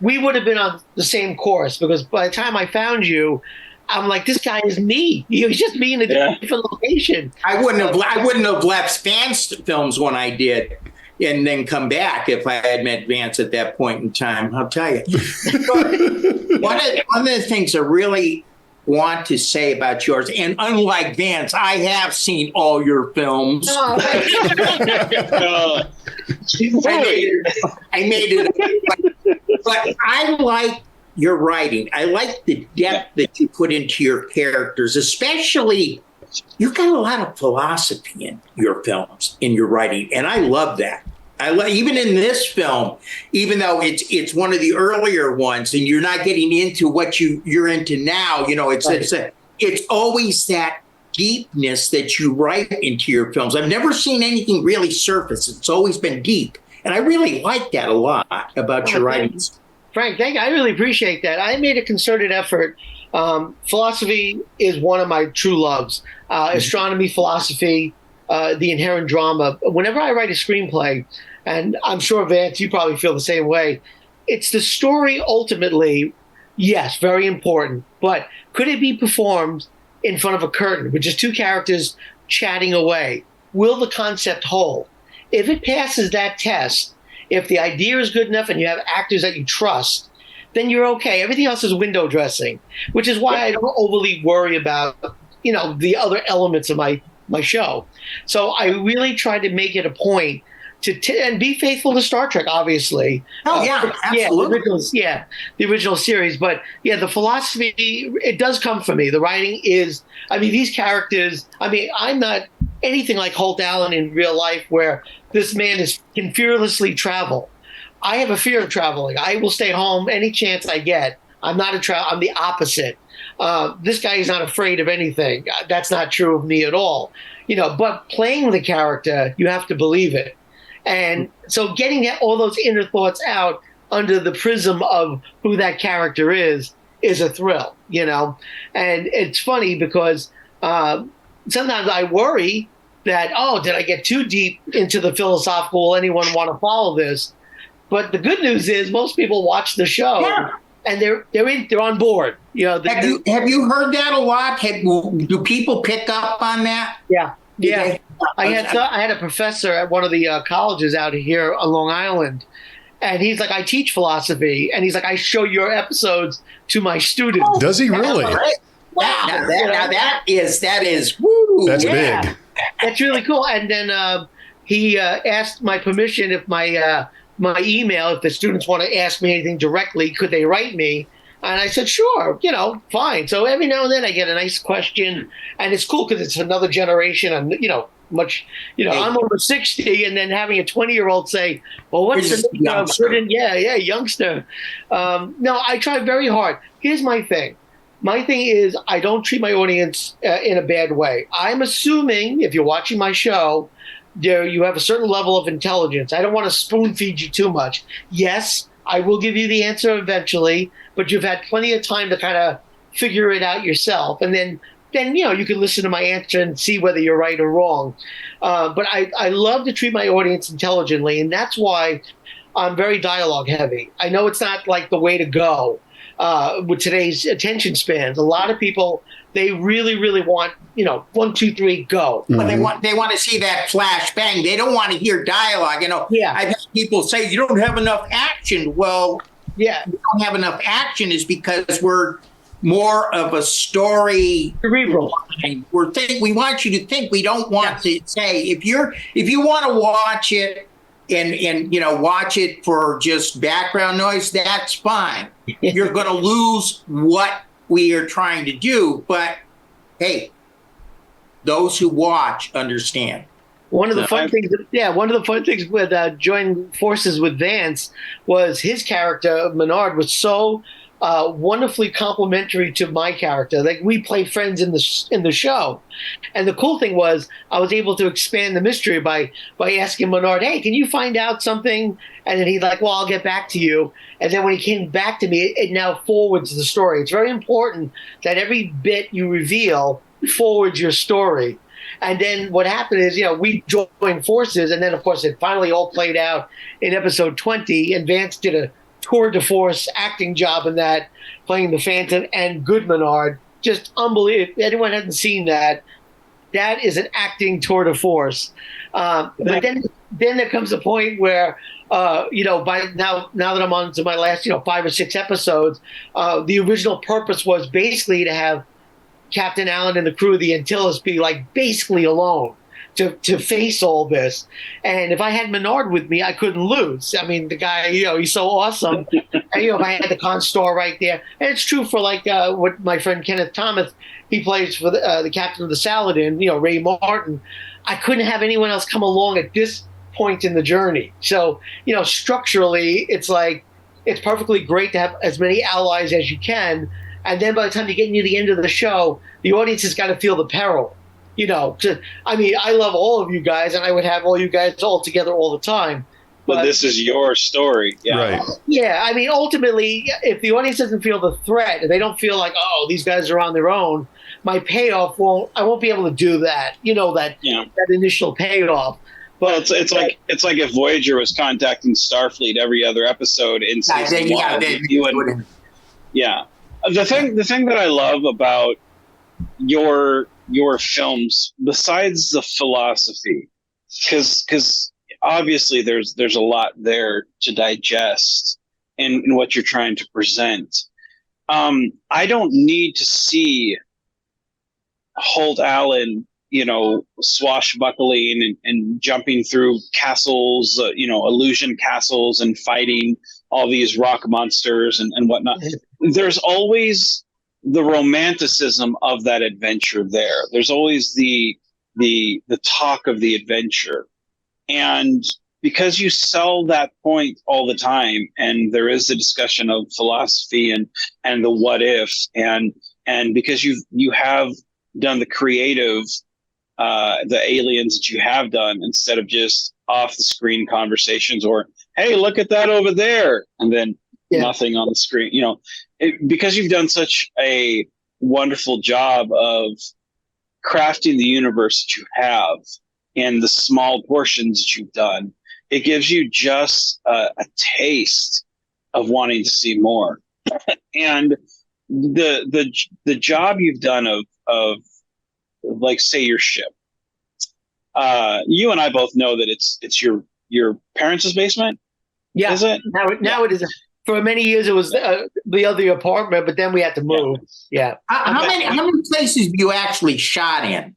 we would have been on the same course because by the time I found you, I'm like, this guy is me. He's just me in a different location. I wouldn't have left Vance films when I did, and then come back if I had met Vance at that point in time. I'll tell you. One of the things I really want to say about yours, and unlike Vance, I have seen all your films. I made it, but I like your writing. I like the depth that you put into your characters, especially you've got a lot of philosophy in your films, in your writing, and I love that. Even in this film, even though it's one of the earlier ones, and you're not getting into what you're into now, it's always that deepness that you write into your films. I've never seen anything really surface. It's always been deep, and I really like that a lot about your writings. Frank, thank you. I really appreciate that. I made a concerted effort. Philosophy is one of my true loves. Astronomy, philosophy, the inherent drama. Whenever I write a screenplay, and I'm sure, Vance, you probably feel the same way, it's the story ultimately, yes, very important, but could it be performed in front of a curtain with just two characters chatting away? Will the concept hold? If it passes that test, if the idea is good enough and you have actors that you trust, then you're okay. Everything else is window dressing, which is why I don't overly worry about, the other elements of my show. So I really try to make it a point and be faithful to Star Trek, obviously. Oh, yeah, absolutely. The original series. But, the philosophy, it does come from me. The writing is, these characters, I'm not anything like Holt Allen in real life where this man can fearlessly travel. I have a fear of traveling. I will stay home any chance I get. I'm the opposite. This guy is not afraid of anything. That's not true of me at all. But playing the character, you have to believe it. And so getting all those inner thoughts out under the prism of who that character is a thrill, And it's funny because sometimes I worry that, did I get too deep into the philosophical? Will anyone want to follow this? But the good news is most people watch the show and they're on board. Have you heard that a lot? Do people pick up on that? Yeah. I had a professor at one of the colleges out here on Long Island, and he's like, I teach philosophy, and he's like, I show your episodes to my students. Oh, does he really? Wow. That is woo. That's big. That's really cool. And then he asked my permission if my email, if the students want to ask me anything directly, could they write me? And I said, sure, fine. So every now and then I get a nice question, and it's cool because it's another generation, and I'm over 60, and then having a 20-year-old say, well, what's the youngster? Youngster. No, I try very hard. Here's my thing. My thing is I don't treat my audience in a bad way. I'm assuming if you're watching my show, you have a certain level of intelligence. I don't want to spoon feed you too much. Yes, I will give you the answer eventually, but you've had plenty of time to kind of figure it out yourself. And then you can listen to my answer and see whether you're right or wrong. But I love to treat my audience intelligently, and that's why I'm very dialogue heavy. I know it's not like the way to go with today's attention spans. A lot of people, they really, really want, 1, 2, 3, go. But they want to see that flash bang. They don't want to hear dialogue. I've had people say you don't have enough action. Well, we don't have enough action is because we're more of a story cerebral. We want you to think. We don't want to say if you want to watch it and watch it for just background noise, that's fine. You're going to lose what we are trying to do, but hey, those who watch understand. One of the fun things with joining forces with Vance was his character Menard was so wonderfully complimentary to my character. Like, we play friends in the show, and the cool thing was I was able to expand the mystery by asking Menard, "Hey, can you find out something?" And then he's like, "Well, I'll get back to you." And then when he came back to me, it now forwards the story. It's very important that every bit you reveal forwards your story. And then what happened is, we joined forces, and then of course it finally all played out in episode 20, and Vance did a tour de force acting job in that, playing the Phantom and Good Menard. Just unbelievable. If anyone hasn't seen that, that is an acting tour de force. But then there comes a point where, by now that I'm on to my last, 5 or 6 episodes, the original purpose was basically to have Captain Allen and the crew of the Antyllus be like basically alone to face all this. And if I had Menard with me, I couldn't lose. I mean, the guy, he's so awesome. And, if I had the constor right there, and it's true for what my friend Kenneth Thomas, he plays for the captain of the Saladin, Ray Martin. I couldn't have anyone else come along at this point in the journey. So, structurally, it's like, it's perfectly great to have as many allies as you can. And then by the time you get near the end of the show, the audience has got to feel the peril. I love all of you guys, and I would have all you guys all together all the time. But this is your story. Yeah. Right. Yeah. I mean, ultimately, if the audience doesn't feel the threat, and they don't feel like, oh, these guys are on their own, my payoff I won't be able to do that. That initial payoff. But it's like if Voyager was contacting Starfleet every other episode in season 1. The thing that I love about your films, besides the philosophy, because obviously there's a lot there to digest in what you're trying to present. I don't need to see Holt Allen, swashbuckling and jumping through castles, illusion castles, and fighting all these rock monsters and whatnot. There's always the romanticism of that adventure there. There's always the talk of the adventure. And because you sell that point all the time, and there is the discussion of philosophy and the what if, and because you have done the creative, the aliens that you have done, instead of just off the screen conversations or, hey, look at that over there, and then nothing on the screen, because you've done such a wonderful job of crafting the universe that you have and the small portions that you've done, it gives you just a taste of wanting to see more. And the job you've done of like, say, your ship, you and I both know that it's your parents' basement. Yeah. Is it? Now it is. For many years, it was the other apartment, but then we had to move. Yeah. How many places have you actually shot in?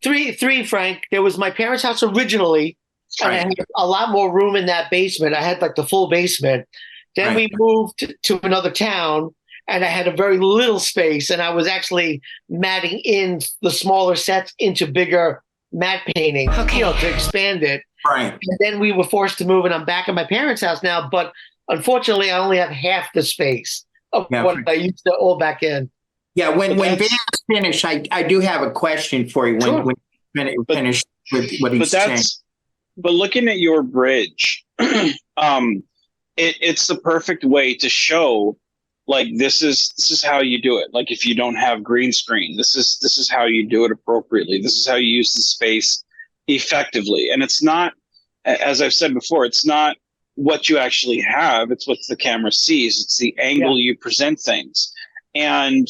Three, Frank. There was my parents' house originally, and I had a lot more room in that basement. I had like the full basement. Then we moved to another town, and I had a very little space, and I was actually matting in the smaller sets into bigger matte painting, to expand it. Right. And then we were forced to move, and I'm back at my parents' house now. But unfortunately, I only have half the space of what I used to all back in. Yeah, when Vance finished, I do have a question for you when you finish with what he's saying. But looking at your bridge, it's the perfect way to show, like, this is how you do it. Like, if you don't have green screen, this is how you do it appropriately. This is how you use the space effectively. And it's not, as I've said before, it's not what you actually have. It's what the camera sees. It's the angle you present things. And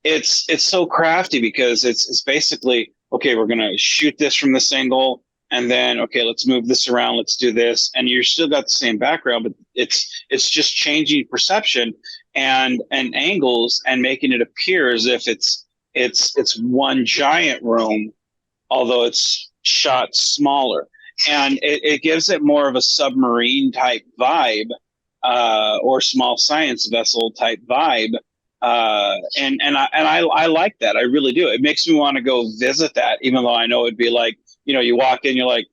it's so crafty because it's basically, okay, we're going to shoot this from this angle. And then, okay, let's move this around. Let's do this. And you're still got the same background, but it's just changing perception and angles and making it appear as if it's one giant room, although it's shot smaller. And it gives it more of a submarine type vibe, or small science vessel type vibe. And I like that. I really do. It makes me want to go visit that, even though I know it'd be like, you walk in, you're like,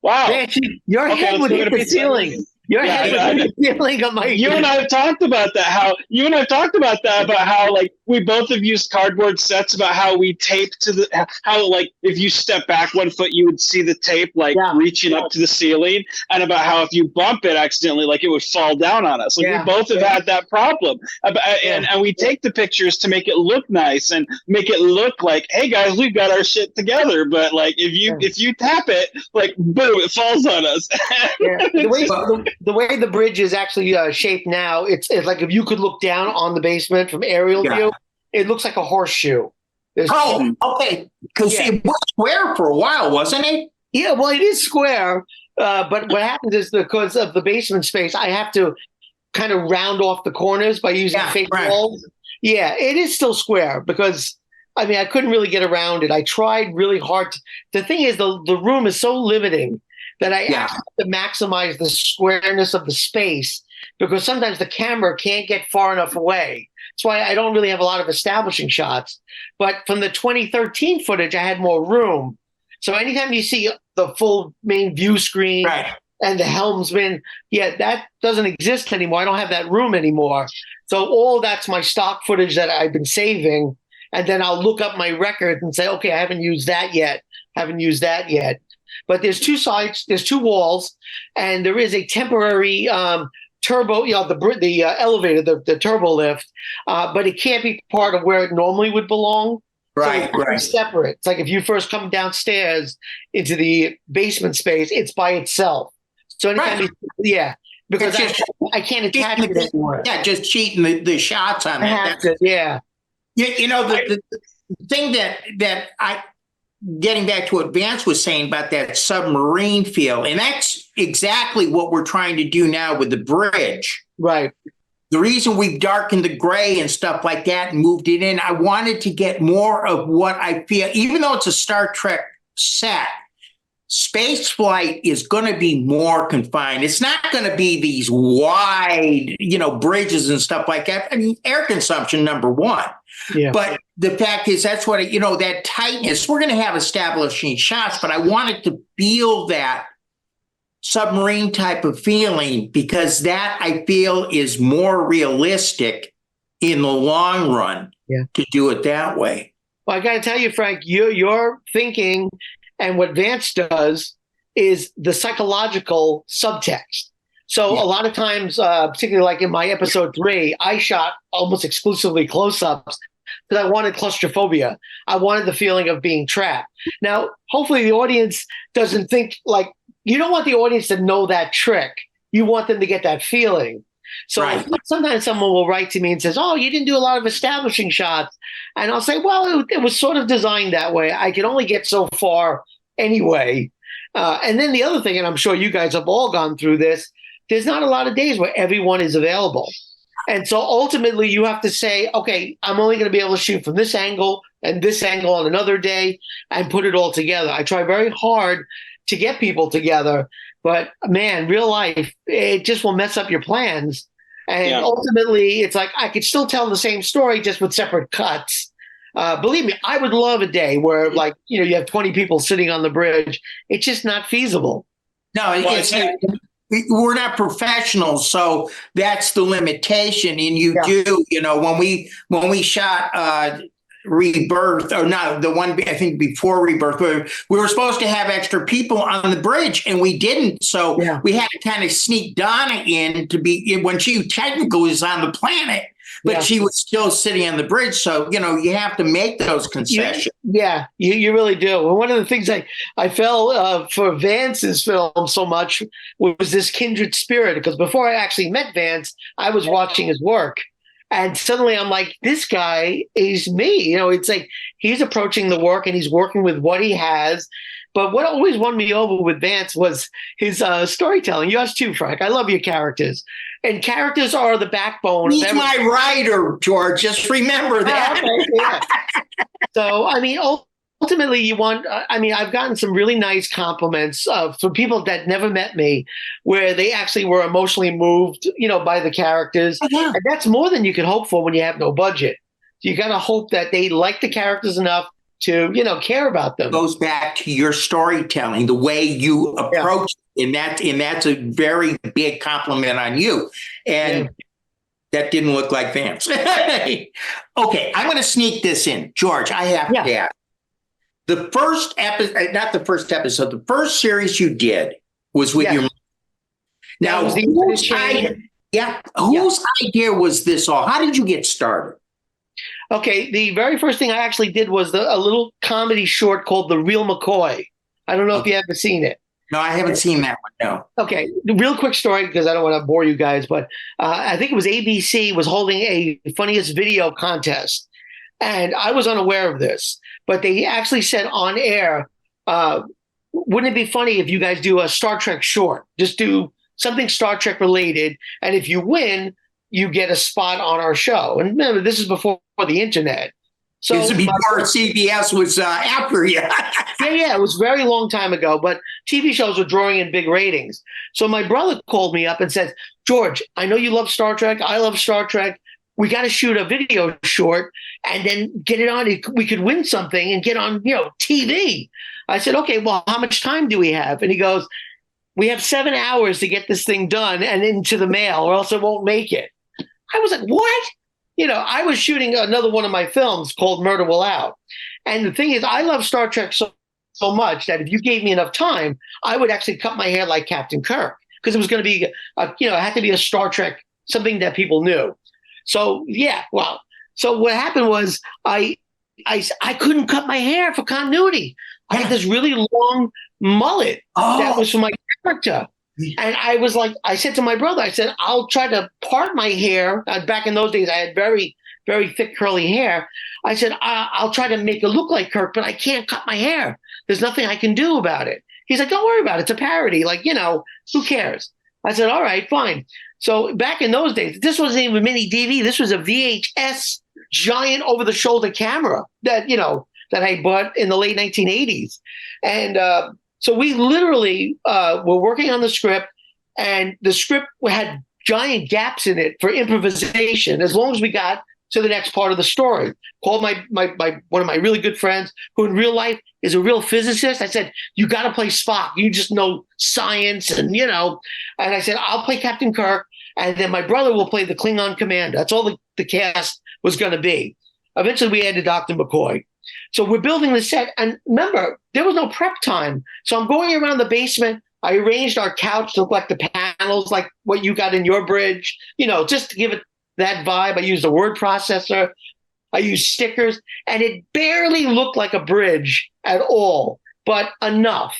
wow. Man, your head would hit the ceiling. Your head would hit the ceiling of my. You and I have talked about that. About how like we both have used cardboard sets. About how we tape to how like if you step back 1 foot, you would see the tape like reaching up to the ceiling, and about how if you bump it accidentally, like it would fall down on us. Like we both have had that problem, and we take the pictures to make it look nice and make it look like, hey guys, we've got our shit together. But like if you tap it, like boom, it falls on us. The way the bridge is actually shaped now, it's like if you could look down on the basement from aerial view, it looks like a horseshoe. Okay. Because it was square for a while, wasn't it? Yeah, well, it is square. But what happens is because of the basement space, I have to kind of round off the corners by using fake walls. Yeah, it is still square because, I mean, I couldn't really get around it. I tried really hard. The thing is, the room is so limiting that I have to maximize the squareness of the space because sometimes the camera can't get far enough away. That's why I don't really have a lot of establishing shots. But from the 2013 footage, I had more room. So anytime you see the full main view screen and the helmsman, that doesn't exist anymore. I don't have that room anymore. So all that's my stock footage that I've been saving. And then I'll look up my record and say, okay, I haven't used that yet. But there's two sides, there's two walls, and there is a temporary turbo, the elevator, the turbo lift, but it can't be part of where it normally would belong. Right. It's separate. It's like if you first come downstairs into the basement space, it's by itself. So anytime because I can't attach it anymore. Yeah, just cheating the shots on that. The thing that I... Getting back to what Vance was saying about that submarine feel, and that's exactly what we're trying to do now with the bridge. Right. The reason we've darkened the gray and stuff like that and moved it in, I wanted to get more of what I feel, even though it's a Star Trek set, space flight is going to be more confined. It's not going to be these wide, bridges and stuff like that. I mean, air consumption, number one. Yeah. But the fact is, that's what, that tightness, we're going to have establishing shots, but I wanted to feel that submarine type of feeling because that I feel is more realistic in the long run to do it that way. Well, I got to tell you, Frank, your thinking and what Vance does is the psychological subtext. So a lot of times, particularly like in my episode 3, I shot almost exclusively close-ups because I wanted claustrophobia. I wanted the feeling of being trapped. Now, hopefully the audience doesn't think like, you don't want the audience to know that trick. You want them to get that feeling. So sometimes someone will write to me and says, oh, you didn't do a lot of establishing shots. And I'll say, well, it was sort of designed that way. I can only get so far anyway. And then the other thing, and I'm sure you guys have all gone through this, there's not a lot of days where everyone is available. And so ultimately you have to say, okay, I'm only going to be able to shoot from this angle and this angle on another day and put it all together. I try very hard to get people together, but man, real life, it just will mess up your plans. And ultimately, it's like I could still tell the same story just with separate cuts. Believe me, I would love a day where, like, you have 20 people sitting on the bridge. It's just not feasible. No, we're not professionals, so that's the limitation. And you do, when we shot Rebirth, or not the one I think before Rebirth, we were supposed to have extra people on the bridge, and we didn't. So we had to kind of sneak Donna in to be when she technically was on the planet. But she was still sitting on the bridge. So, you have to make those concessions. You really do. And one of the things I felt for Vance's film so much was this kindred spirit. Because before I actually met Vance, I was watching his work. And suddenly I'm like, this guy is me. It's like he's approaching the work and he's working with what he has. But what always won me over with Vance was his storytelling. Yours too, Frank. I love your characters. And characters are the backbone. He's my writer, George. Just remember that. So, ultimately you want, I've gotten some really nice compliments from people that never met me where they actually were emotionally moved, by the characters. And that's more than you can hope for when you have no budget. You got to hope that they like the characters enough to, care about them. It goes back to your storytelling, the way you approach it. And that's a very big compliment on you. And that didn't look like Vance. Okay, I'm going to sneak this in. George, I have to ask. The first episode, not the first episode, the first series you did was with your mom. Now, whose idea was this all? How did you get started? Okay, the very first thing I actually did was a little comedy short called The Real McCoy. I don't know if you ever seen it. No, I haven't seen that one, no. Okay, real quick story because I don't want to bore you guys, but I think it was ABC was holding a funniest video contest, and I was unaware of this, but they actually said on air, wouldn't it be funny if you guys do a Star Trek short? Just do something Star Trek related, and if you win, you get a spot on our show. And remember, this is before the internet. So this is before CBS was after you. Yeah, it was a very long time ago, but TV shows were drawing in big ratings. So my brother called me up and said, George, I know you love Star Trek. I love Star Trek. We got to shoot a video short and then get it on. We could win something and get on, TV. I said, okay, well, how much time do we have? And he goes, we have 7 hours to get this thing done and into the mail or else it won't make it. I was like, what? I was shooting another one of my films called Murder Will Out. And the thing is, I love Star Trek so much that if you gave me enough time, I would actually cut my hair like Captain Kirk because it was going to be, it had to be a Star Trek, something that people knew. So, so what happened was I couldn't cut my hair for continuity. I had this really long mullet that was for my character. And I was like, I said to my brother, I said, I'll try to part my hair. Back in those days, I had very, very thick curly hair. I said, I'll try to make it look like Kirk, but I can't cut my hair. There's nothing I can do about it. He's like, don't worry about it. It's a parody. Like, who cares? I said, all right, fine. So back in those days, this wasn't even mini DV. This was a VHS giant over-the-shoulder camera that I bought in the late 1980s. And so we literally were working on the script, and the script had giant gaps in it for improvisation as long as we got to the next part of the story. Called my one of my really good friends who in real life is a real physicist. I said, you got to play Spock. You just know science and I said, I'll play Captain Kirk, and then my brother will play the Klingon commander. That's all the cast was going to be. Eventually we added Dr. McCoy. So we're building the set, and remember, there was no prep time. So I'm going around the basement. I arranged our couch to look like the panels, like what you got in your bridge, just to give it that vibe. I used a word processor. I used stickers, and it barely looked like a bridge at all, but enough.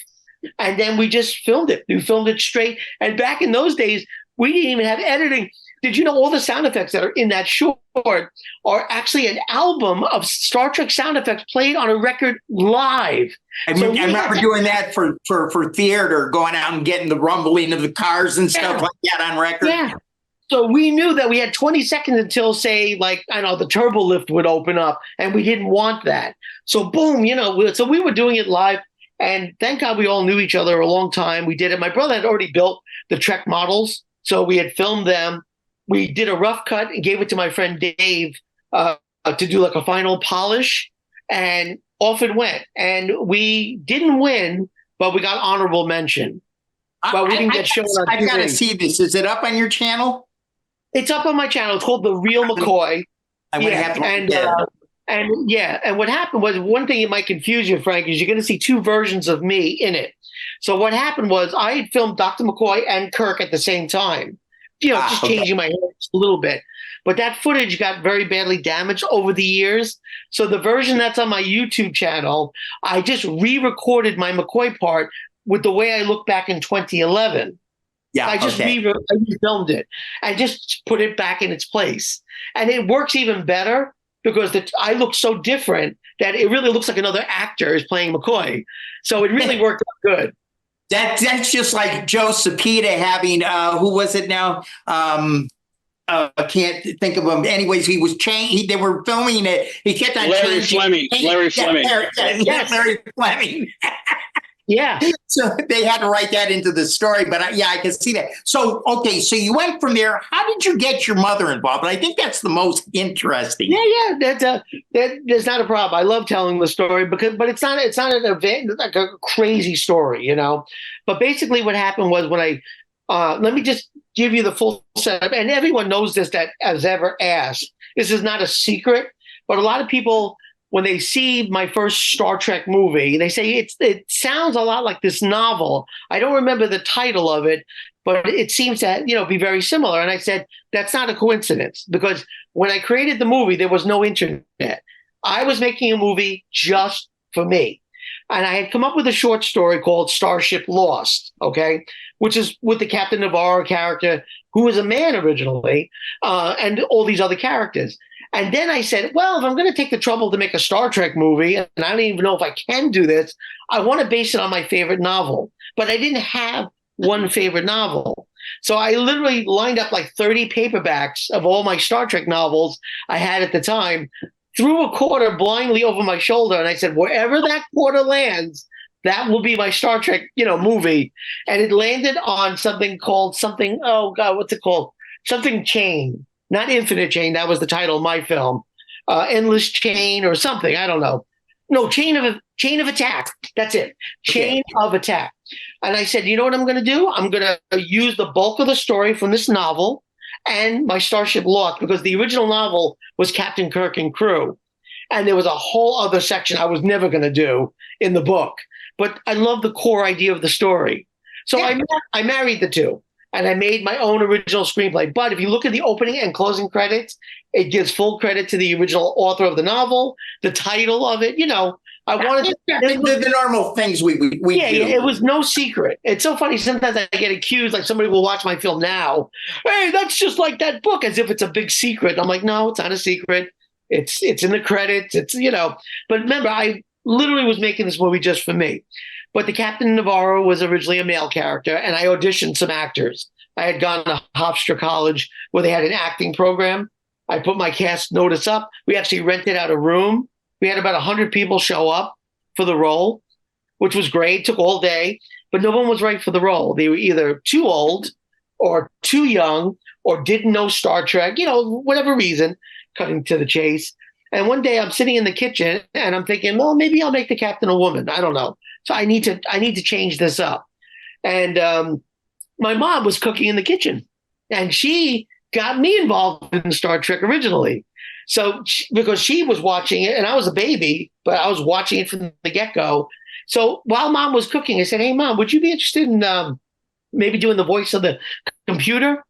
And then we just filmed it. We filmed it straight. And back in those days, we didn't even have editing. Did you know all the sound effects that are in that short are actually an album of Star Trek sound effects played on a record live? I remember doing that for theater, going out and getting the rumbling of the cars and stuff like that on record. Yeah. So we knew that we had 20 seconds until, say, like, I don't know, the turbo lift would open up, and we didn't want that. So boom, so we were doing it live, and thank God we all knew each other a long time. We did it. My brother had already built the Trek models, so we had filmed them. We did a rough cut and gave it to my friend Dave to do like a final polish, and off it went. And we didn't win, but we got honorable mention. But we didn't get shown on TV. I've got to see this. Is it up on your channel? It's up on my channel. It's called The Real McCoy. I'm going to have to and what happened was, one thing that might confuse you, Frank, is you're going to see two versions of me in it. So what happened was I had filmed Dr. McCoy and Kirk at the same time, changing my hair just a little bit. But that footage got very badly damaged over the years. So the version that's on my YouTube channel, I just re-recorded my McCoy part with the way I look back in 2011. Yeah, I just refilmed it and just put it back in its place. And it works even better because I look so different that it really looks like another actor is playing McCoy. So it really worked out good. That's just like Joe Cepeda having, who was it now? I can't think of him. Anyways, he was changed. They were filming it. He kept on Larry changing. Fleming. Larry Fleming. Larry Fleming. Yeah. So they had to write that into the story, but I can see that. So, okay, so you went from there. How did you get your mother involved? I think that's the most interesting. Yeah. That's not a problem. I love telling the story but it's not an event, like a crazy story, But basically what happened was when let me just give you the full setup, and everyone knows this that has ever asked. This is not a secret, but a lot of people, when they see my first Star Trek movie, they say it sounds a lot like this novel. I don't remember the title of it, but it seems to be very similar. And I said, that's not a coincidence, because when I created the movie, there was no internet. I was making a movie just for me. And I had come up with a short story called Starship Lost, okay, which is with the Captain Navarro character, who was a man originally, and all these other characters. And then I said, well, if I'm going to take the trouble to make a Star Trek movie, and I don't even know if I can do this, I want to base it on my favorite novel. But I didn't have one favorite novel. So I literally lined up like 30 paperbacks of all my Star Trek novels I had at the time, threw a quarter blindly over my shoulder, and I said, wherever that quarter lands, that will be my Star Trek, movie. And it landed on something called what's it called? Something Chain. Not Infinite Chain, that was the title of my film. Endless Chain or something, I don't know. No, Chain of Attack. That's it. Chain of Attack. And I said, you know what I'm going to do? I'm going to use the bulk of the story from this novel and my Starship Lost, because the original novel was Captain Kirk and crew. And there was a whole other section I was never going to do in the book. But I love the core idea of the story. So I married the two. And I made my own original screenplay. But if you look at the opening and closing credits, it gives full credit to the original author of the novel, the title of it. I wanted the normal things we do. Yeah, it was no secret. It's so funny. Sometimes I get accused, like somebody will watch my film now. Hey, that's just like that book, as if it's a big secret. I'm like, no, it's not a secret. It's in the credits. It's But remember, I literally was making this movie just for me. But the Captain Navarro was originally a male character, and I auditioned some actors. I had gone to Hofstra College where they had an acting program. I put my cast notice up. We actually rented out a room. We had about 100 people show up for the role, which was great. It took all day, but no one was right for the role. They were either too old or too young or didn't know Star Trek, whatever reason, cutting to the chase. And one day I'm sitting in the kitchen and I'm thinking, well, maybe I'll make the captain a woman. I don't know. So I need to change this up. And my mom was cooking in the kitchen, and she got me involved in Star Trek originally. So because she was watching it, and I was a baby, but I was watching it from the get-go. So while Mom was cooking, I said, hey, Mom, would you be interested in maybe doing the voice of the computer,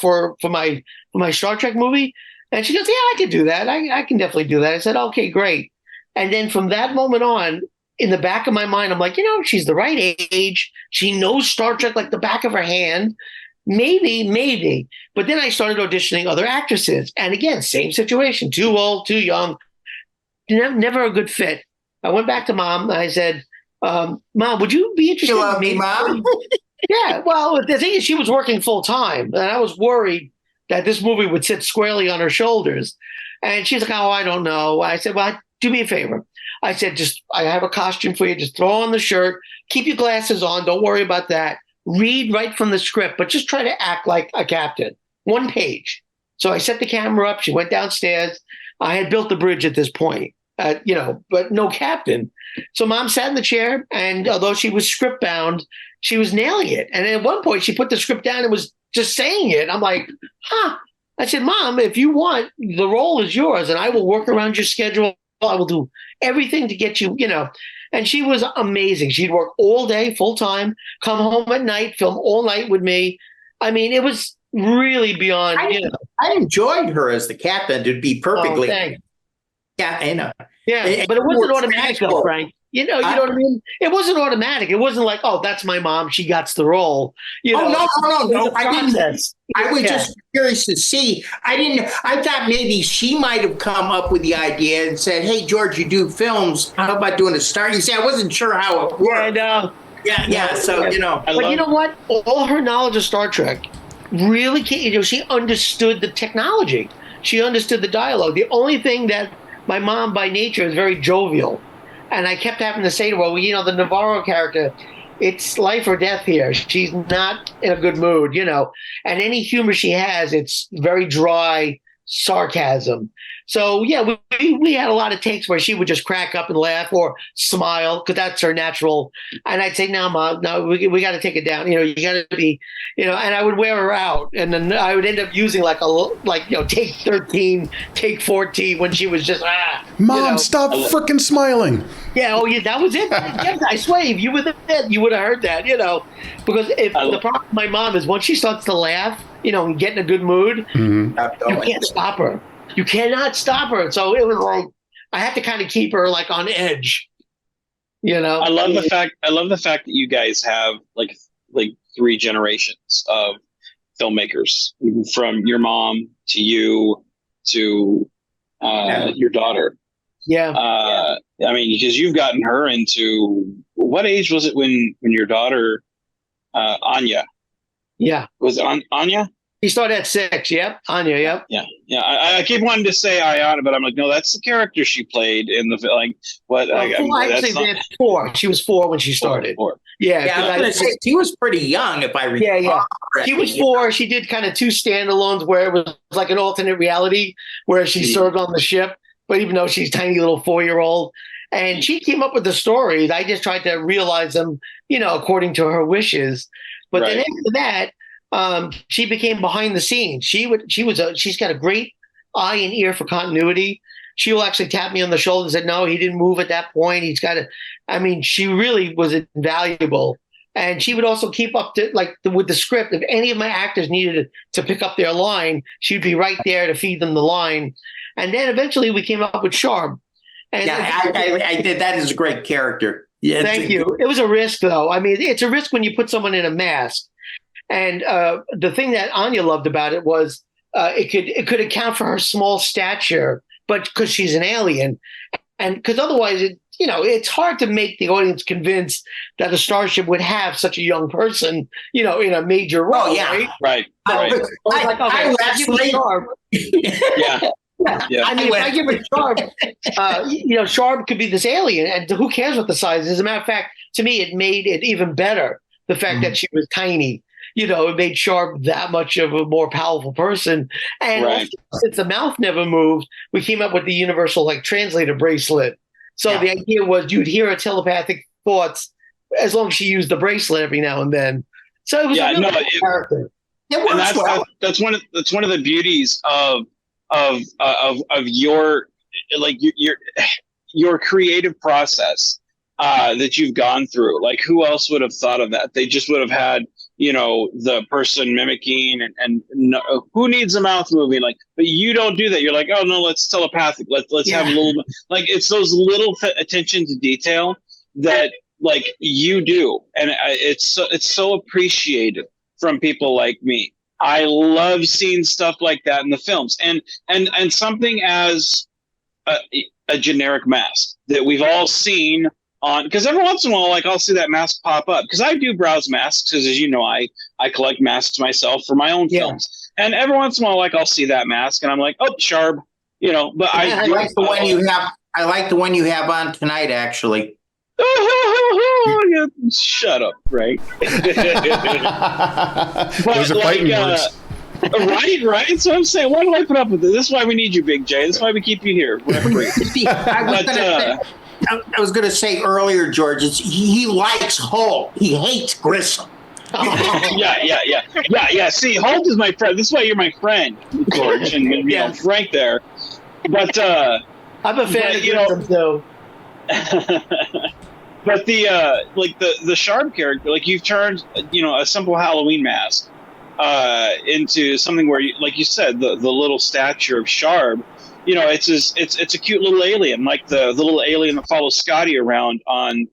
for my Star Trek movie? And she goes, yeah, I can do that. I can definitely do that. I said, okay, great. And then from that moment on, in the back of my mind, I'm like, she's the right age. She knows Star Trek like the back of her hand. Maybe. But then I started auditioning other actresses. And again, same situation. Too old, too young. Never a good fit. I went back to Mom and I said, Mom, would you be interested in me, Mom? Yeah. Well, the thing is, she was working full time. And I was worried that this movie would sit squarely on her shoulders. And she's like, oh, I don't know. I said, well, do me a favor. I said, I have a costume for you. Just throw on the shirt. Keep your glasses on. Don't worry about that. Read right from the script, but just try to act like a captain. 1 page. So I set the camera up. She went downstairs. I had built the bridge at this point, but no captain. So Mom sat in the chair, and although she was script bound, she was nailing it. And at one point, she put the script down and was just saying it. I'm like, I said, Mom, if you want, the role is yours, and I will work around your schedule. I will do everything to get you, And she was amazing. She'd work all day, full time, come home at night, film all night with me. I mean, it was really beyond, I enjoyed her as the captain, to be perfectly. Yeah, I know. Yeah, but it wasn't automatic, though, Frank. You know what I mean? It wasn't automatic. It wasn't like, oh, that's my mom. She gets the role. No. I didn't. I was just curious to see. I thought maybe she might have come up with the idea and said, hey, George, you do films. How about doing a Star? You see, I wasn't sure how it worked. Yeah, I know. Yeah. So, But you know what? All her knowledge of Star Trek really came, she understood the technology. She understood the dialogue. The only thing that my mom by nature is very jovial. And I kept having to say to her, well, the Navarro character, it's life or death here. She's not in a good mood, And any humor she has, it's very dry sarcasm. So, yeah, we had a lot of takes where she would just crack up and laugh or smile, because that's her natural. And I'd say, no, Mom, no, we got to take it down. You got to be, and I would wear her out. And then I would end up using take 13, take 14 when she was just, Mom, stop freaking smiling. Yeah, that was it. Yes, I swear, if you were there, you would have heard that, Because the problem with my mom is once she starts to laugh, and get in a good mood, you can't stop her. You cannot stop her. So it was like I had to kind of keep her like on edge. I love the fact that you guys have like 3 generations of filmmakers, from your mom to you to your daughter. Yeah. I mean, because you've gotten her into, what age was it when your daughter Anya? Yeah. Was it Anya? He started at 6. Yep. Anya. Yep. Yeah. I keep wanting to say Ayana, but I'm like, no, that's the character she played in the like. What? That's 4. She was 4 when she started. 4. Yeah. I was going to say she was pretty young, if I recall. Yeah. She was 4. She did kind of 2 standalones where it was like an alternate reality where she served on the ship, but even though she's a tiny little 4-year-old, and she came up with the stories, I just tried to realize them, according to her wishes. But then after that. She became behind the scenes. She's got a great eye and ear for continuity. She will actually tap me on the shoulder and say, no, he didn't move at that point. He's got to, she really was invaluable. And she would also keep up to with the script. If any of my actors needed to pick up their line, she'd be right there to feed them the line. And then eventually we came up with Sharp. And I did. That is a great character. Yeah. Thank you. It was a risk though. It's a risk when you put someone in a mask. And the thing that Anya loved about it was it could account for her small stature, but because she's an alien, and because otherwise, it's hard to make the audience convinced that a starship would have such a young person, in a major role. Oh, yeah, right. Yeah. If I give her Sharp, Sharp could be this alien, and who cares what the size is? As a matter of fact, to me, it made it even better. The fact that she was tiny. It made Sharp that much of a more powerful person. And also, since the mouth never moved, we came up with the universal translator bracelet. So the idea was you'd hear her telepathic thoughts as long as she used the bracelet every now and then. So it was a really good character. That's one of the beauties of your creative process that you've gone through. Like, who else would have thought of that? They just would have had the person mimicking and who needs a mouth moving? But you don't do that. You're like, oh no, let's telepathic. Let's have a little, it's those little attention to detail that you do. And it's so appreciated from people like me. I love seeing stuff like that in the films, and something as a generic mask that we've all seen on, because every once in a while, like I'll see that mask pop up, because I do browse masks, because as you know, I collect masks myself for my own films, and every once in a while, like I'll see that mask, and I'm like, oh, Sharb, you know. But I like the one you have. I like the one you have on tonight, actually. Yeah, shut up, right? Those are fighting words. Right. So I'm saying, why do I put up with this? This is why we need you, Big J. This is why we keep you here. I was going to say earlier, George, he likes Holt. He hates Grissom. Yeah. See, Holt is my friend. This is why you're my friend, George, and you know, right there. But I'm a fan of Grissom, though. But the Sharp character, like you've turned, you know, a simple Halloween mask into something where, like you said, the little stature of Sharp. You know, it's a cute little alien, like the little alien that follows Scotty around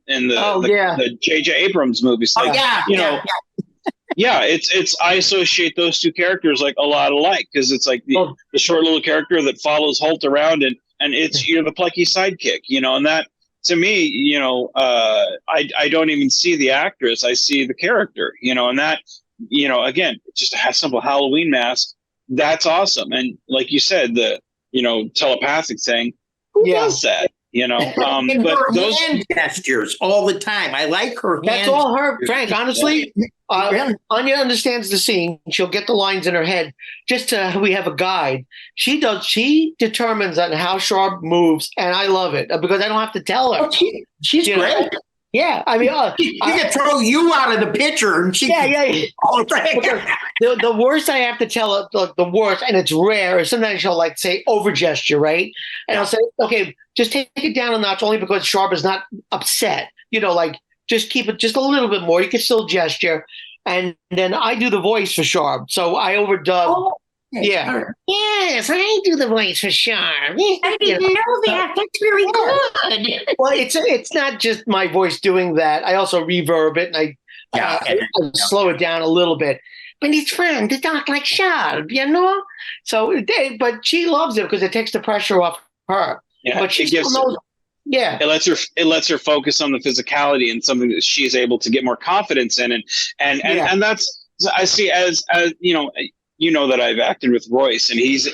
in the J.J. Abrams movies. Like, it's I associate those two characters like a lot alike, because it's like the short little character that follows Holt around, and it's you're the plucky sidekick, you know, and that to me, you know, I don't even see the actress, I see the character, you know, and that, you know, again, just a simple Halloween mask, that's awesome, and like you said, the you know, telepathic thing. Who does that? You know, but those hand gestures all the time. I like her. That's all her, Frank. Honestly, Anya understands the scene. She'll get the lines in her head. We have a guide. She does. She determines on how Sharp moves, and I love it because I don't have to tell her. She's great. Know? Yeah, I mean, she can throw you out of the picture, and she the worst I have to tell her, the worst, and it's rare, is sometimes she'll like say over gesture, right? And I'll say, okay, just take it down a notch, only because Sharp is not upset. You know, like just keep it just a little bit more. You can still gesture, and then I do the voice for Sharp, so I overdub. Oh. Yeah. Yes, I do the voice for Sharp. I didn't know that. That's really good. Well, it's not just my voice doing that. I also reverb it, and I slow it down a little bit. But it's fun to talk like Sharp, you know? So, but she loves it because it takes the pressure off her. Yeah, but she still knows. Yeah, it lets her focus on the physicality and something that she's able to get more confidence in, and that's I see as you know. You know that I've acted with Royce, and he's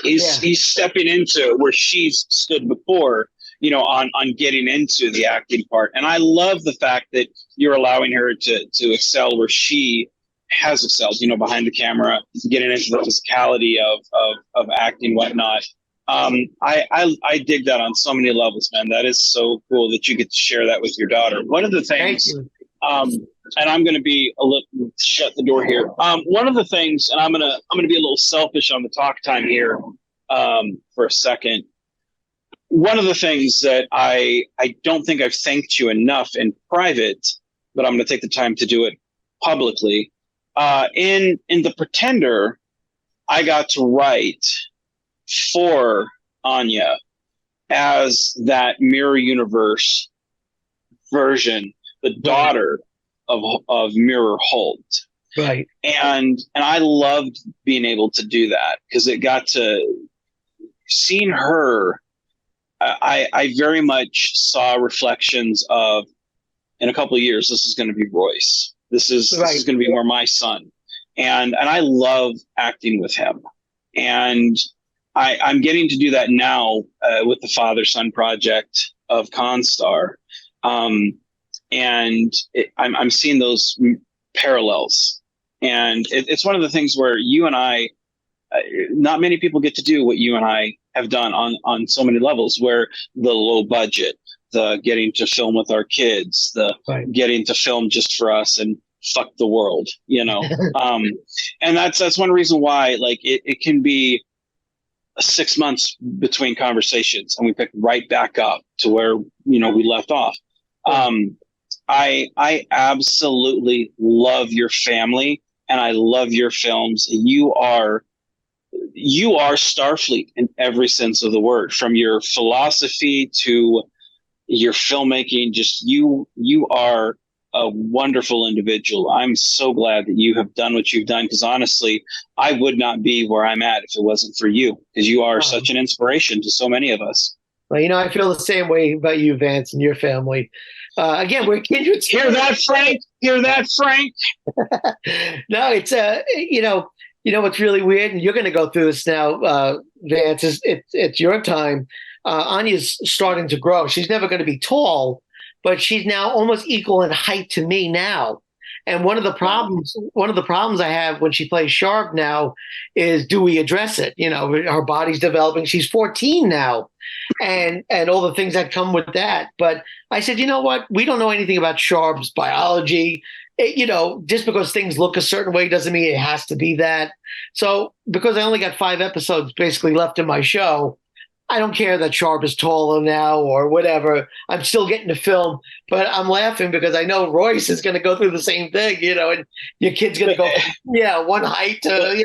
stepping into where she's stood before, you know, on getting into the acting part. And I love the fact that you're allowing her to excel where she has excelled, you know, behind the camera, getting into the physicality of acting, whatnot. I dig that on so many levels, man. That is so cool that you get to share that with your daughter. One of the things, and I'm going to be shut the door here. One of the things, and I'm gonna be a little selfish on the talk time here for a second. One of the things that I don't think I've thanked you enough in private, but I'm going to take the time to do it publicly. In The Pretender, I got to write for Anya as that mirror universe version, the daughter of Mirror Holt. Right. And I loved being able to do that because it got to seeing her. I very much saw reflections of, in a couple of years, this is going to be Royce. This is going to be more my son. And I love acting with him. And I'm getting to do that now with the father-son project of Constar. And I'm seeing those parallels. And it's one of the things where you and I, not many people get to do what you and I have done on so many levels, where the low budget, the getting to film with our kids, the getting to film just for us and fuck the world, you know? And that's one reason why, like, it can be 6 months between conversations and we pick right back up to where, you know, we left off. I absolutely love your family and I love your films. You are Starfleet in every sense of the word, from your philosophy to your filmmaking. Just you are a wonderful individual. I'm so glad that you have done what you've done, because honestly, I would not be where I'm at if it wasn't for you, because you are such an inspiration to so many of us. Well, I feel the same way about you, Vance, and your family. Again, we're kindred. Hear that, Frank? Hear that, Frank? No, it's what's really weird, and you're going to go through this now, Vance. It's your time. Anya's starting to grow. She's never going to be tall, but she's now almost equal in height to me now. And one of the problems I have when she plays Sharp now is, do we address it? Her body's developing. She's 14 now, and all the things that come with that. But I said, you know what? We don't know anything about Sharp's biology. Just because things look a certain way doesn't mean it has to be that. So because I only got 5 episodes basically left in my show, I don't care that Sharp is taller now or whatever. I'm still getting to film, but I'm laughing because I know Royce is going to go through the same thing, and your kid's going to go, one height to,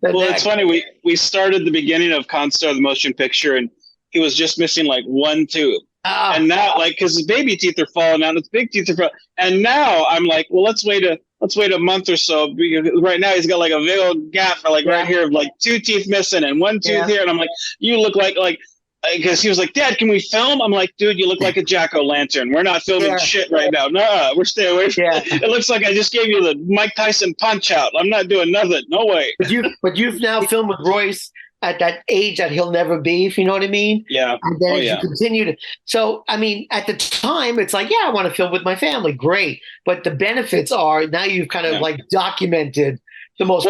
Well, it's funny. We started the beginning of Constar, the motion picture, and he was just missing like 1 tooth. And now, because his baby teeth are falling out, his big teeth are falling. And now I'm like, well, let's wait a month or so. Because right now he's got like a big old gap right here of like 2 teeth missing and 1 tooth here. And I'm like, you look like because he was like, Dad, can we film? I'm like, dude, you look like a jack-o'-lantern. We're not filming shit right now. No, we're staying away from it. It looks like I just gave you the Mike Tyson punch out. I'm not doing nothing. No way. But you've now filmed with Royce at that age that he'll never be, if you know what I mean? Yeah. And then you continue to. So, I mean, at the time, it's like, I want to film with my family. Great. But the benefits are now you've kind of like documented the most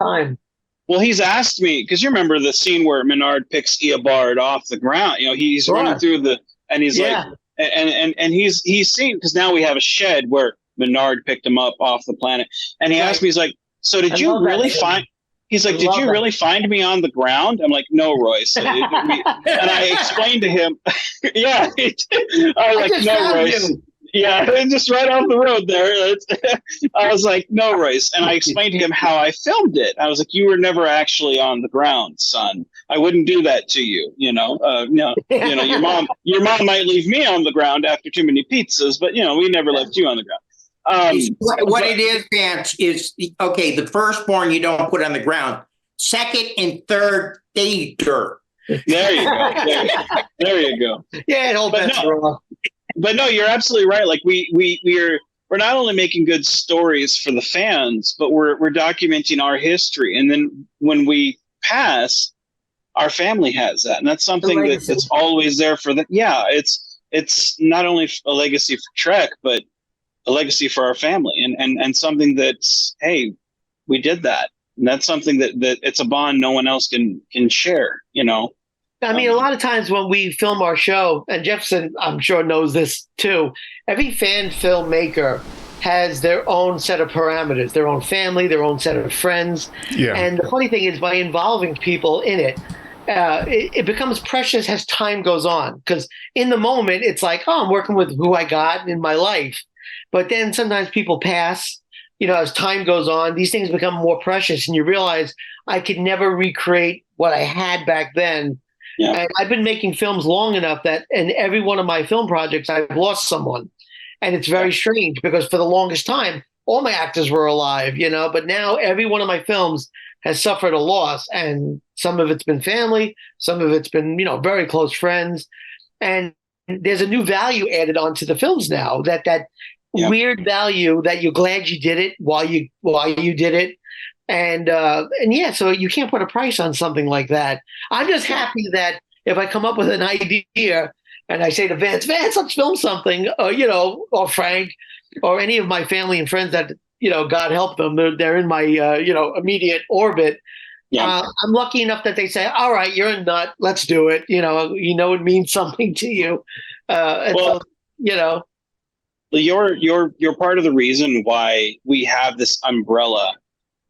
time. Well, he's asked me, because you remember the scene where Menard picks Eobard off the ground. He's running through and he's like, and he's seen, because now we have a shed where Menard picked him up off the planet. And he asked me, he's like, so did you really find. He's like, did you really find me on the ground? I'm like, no, Royce. And I explained to him, I was like, no, Royce. Yeah, just right off the road there. I was like, no, Royce. And I explained to him how I filmed it. I was like, you were never actually on the ground, son. I wouldn't do that to you. Your mom might leave me on the ground after too many pizzas, but we never left you on the ground. What it is, Vance, is the firstborn you don't put on the ground. Second and third, they dirt. There you go. There you go. Yeah, but no, you're absolutely right. Like we're not only making good stories for the fans, but we're documenting our history. And then when we pass, our family has that, and that's something that's always there for them. Yeah, it's not only a legacy for Trek, but a legacy for our family, and something that's, hey, we did that. And that's something that it's a bond no one else can share, I mean, a lot of times when we film our show, and Jefferson, I'm sure, knows this too, every fan filmmaker has their own set of parameters, their own family, their own set of friends. Yeah. And the funny thing is, by involving people in it, it becomes precious as time goes on. Because in the moment, it's like, I'm working with who I got in my life. But then sometimes people pass, as time goes on, these things become more precious, and you realize I could never recreate what I had back then. Yeah. And I've been making films long enough that in every one of my film projects, I've lost someone. And it's very strange because for the longest time, all my actors were alive, but now every one of my films has suffered a loss, and some of it's been family, some of it's been, very close friends. And there's a new value added onto the films now, that weird value that you're glad you did it while you did it. And so you can't put a price on something like that. I'm just happy that if I come up with an idea and I say to Vance, let's film something, or Frank, or any of my family and friends that, God help them, they're in my, immediate orbit. Yeah. I'm lucky enough that they say, all right, you're a nut, let's do it. It means something to you. You're part of the reason why we have this umbrella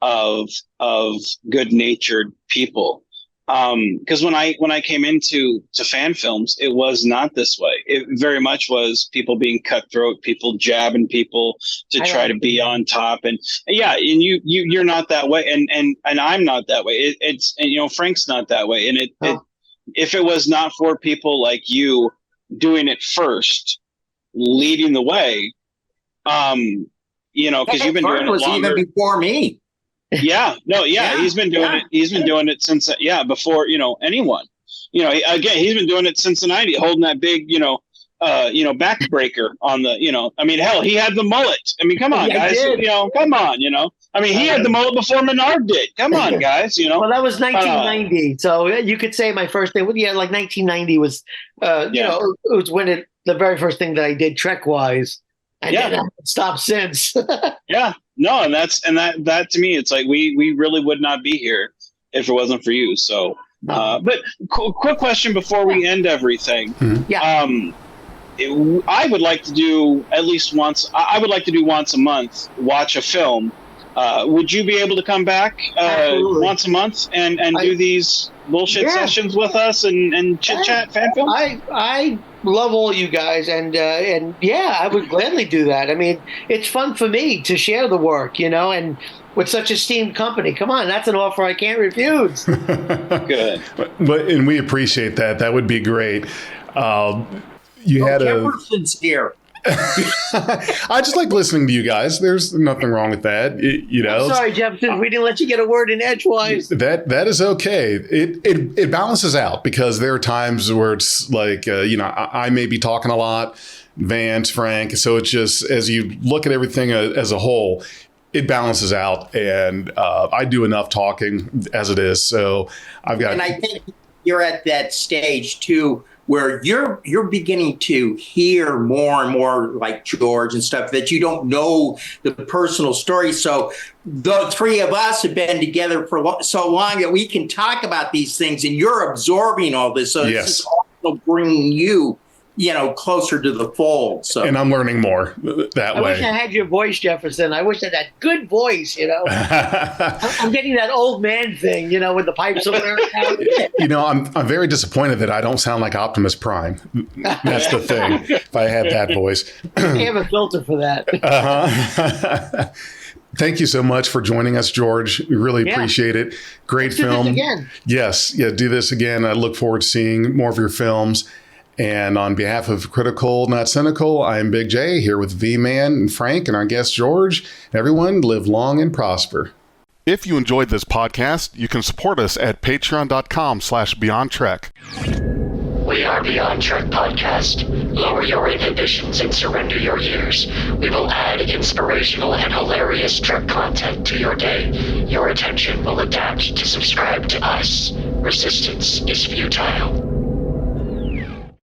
of good-natured people. Because when I came into fan films, it was not this way. It very much was people being cutthroat, people jabbing people to try to be on top, and you're not that way, and I'm not that way. Frank's not that way, and if it was not for people like you doing it first, leading the way, because you've been doing it longer. Even before me. He's been doing it. He's been doing it since before anyone. again, he's been doing it since the '90s, holding that big, backbreaker on the, I mean, hell, he had the mullet. I mean, come on, guys, come on, I mean, he had the mullet before Menard did. Come on, guys, Well, that was 1990, so you could say my first thing. Yeah, like 1990 was, it was when the very first thing that I did Trek-wise, and then I haven't stopped since. Yeah, no, and that to me, it's like we really would not be here if it wasn't for you. So, but quick question before we end everything. Yeah. I would like to do at least once. I would like to do once a month. Watch a film. Would you be able to come back once a month and do these bullshit sessions with us and chit chat fan films? I love all you guys, and I would gladly do that. I mean, it's fun for me to share the work, and with such esteemed company. Come on, that's an offer I can't refuse. Good, and we appreciate that. That would be great. Jefferson's here. I just like listening to you guys. There's nothing wrong with that. I'm sorry, Jefferson, we didn't let you get a word in edgewise. That is okay. It balances out, because there are times where it's like, I may be talking a lot, Vance, Frank. So it's just, as you look at everything as a whole, it balances out. And I do enough talking as it is. So I've got. And I think you're at that stage too, where you're beginning to hear more and more like George and stuff, that you don't know the personal story. So the three of us have been together for so long that we can talk about these things, and you're absorbing all this. So yes. This is also bringing you, closer to the fold. So, and I'm learning more that way. I wish I had your voice, Jefferson. I wish I had that good voice, I'm getting that old man thing, with the pipes over there. I'm very disappointed that I don't sound like Optimus Prime. That's the thing. If I had that voice. I have a filter for that. Thank you so much for joining us, George. We really appreciate it. Great film. Do this again. Yes. Yeah, do this again. I look forward to seeing more of your films. And on behalf of Critical Not Cynical, I'm Big J, here with V-Man and Frank and our guest George. Everyone, live long and prosper. If you enjoyed this podcast, you can support us at patreon.com/BeyondTrek. We are Beyond Trek Podcast. Lower your inhibitions and surrender your years. We will add inspirational and hilarious Trek content to your day. Your attention will adapt to subscribe to us. Resistance is futile.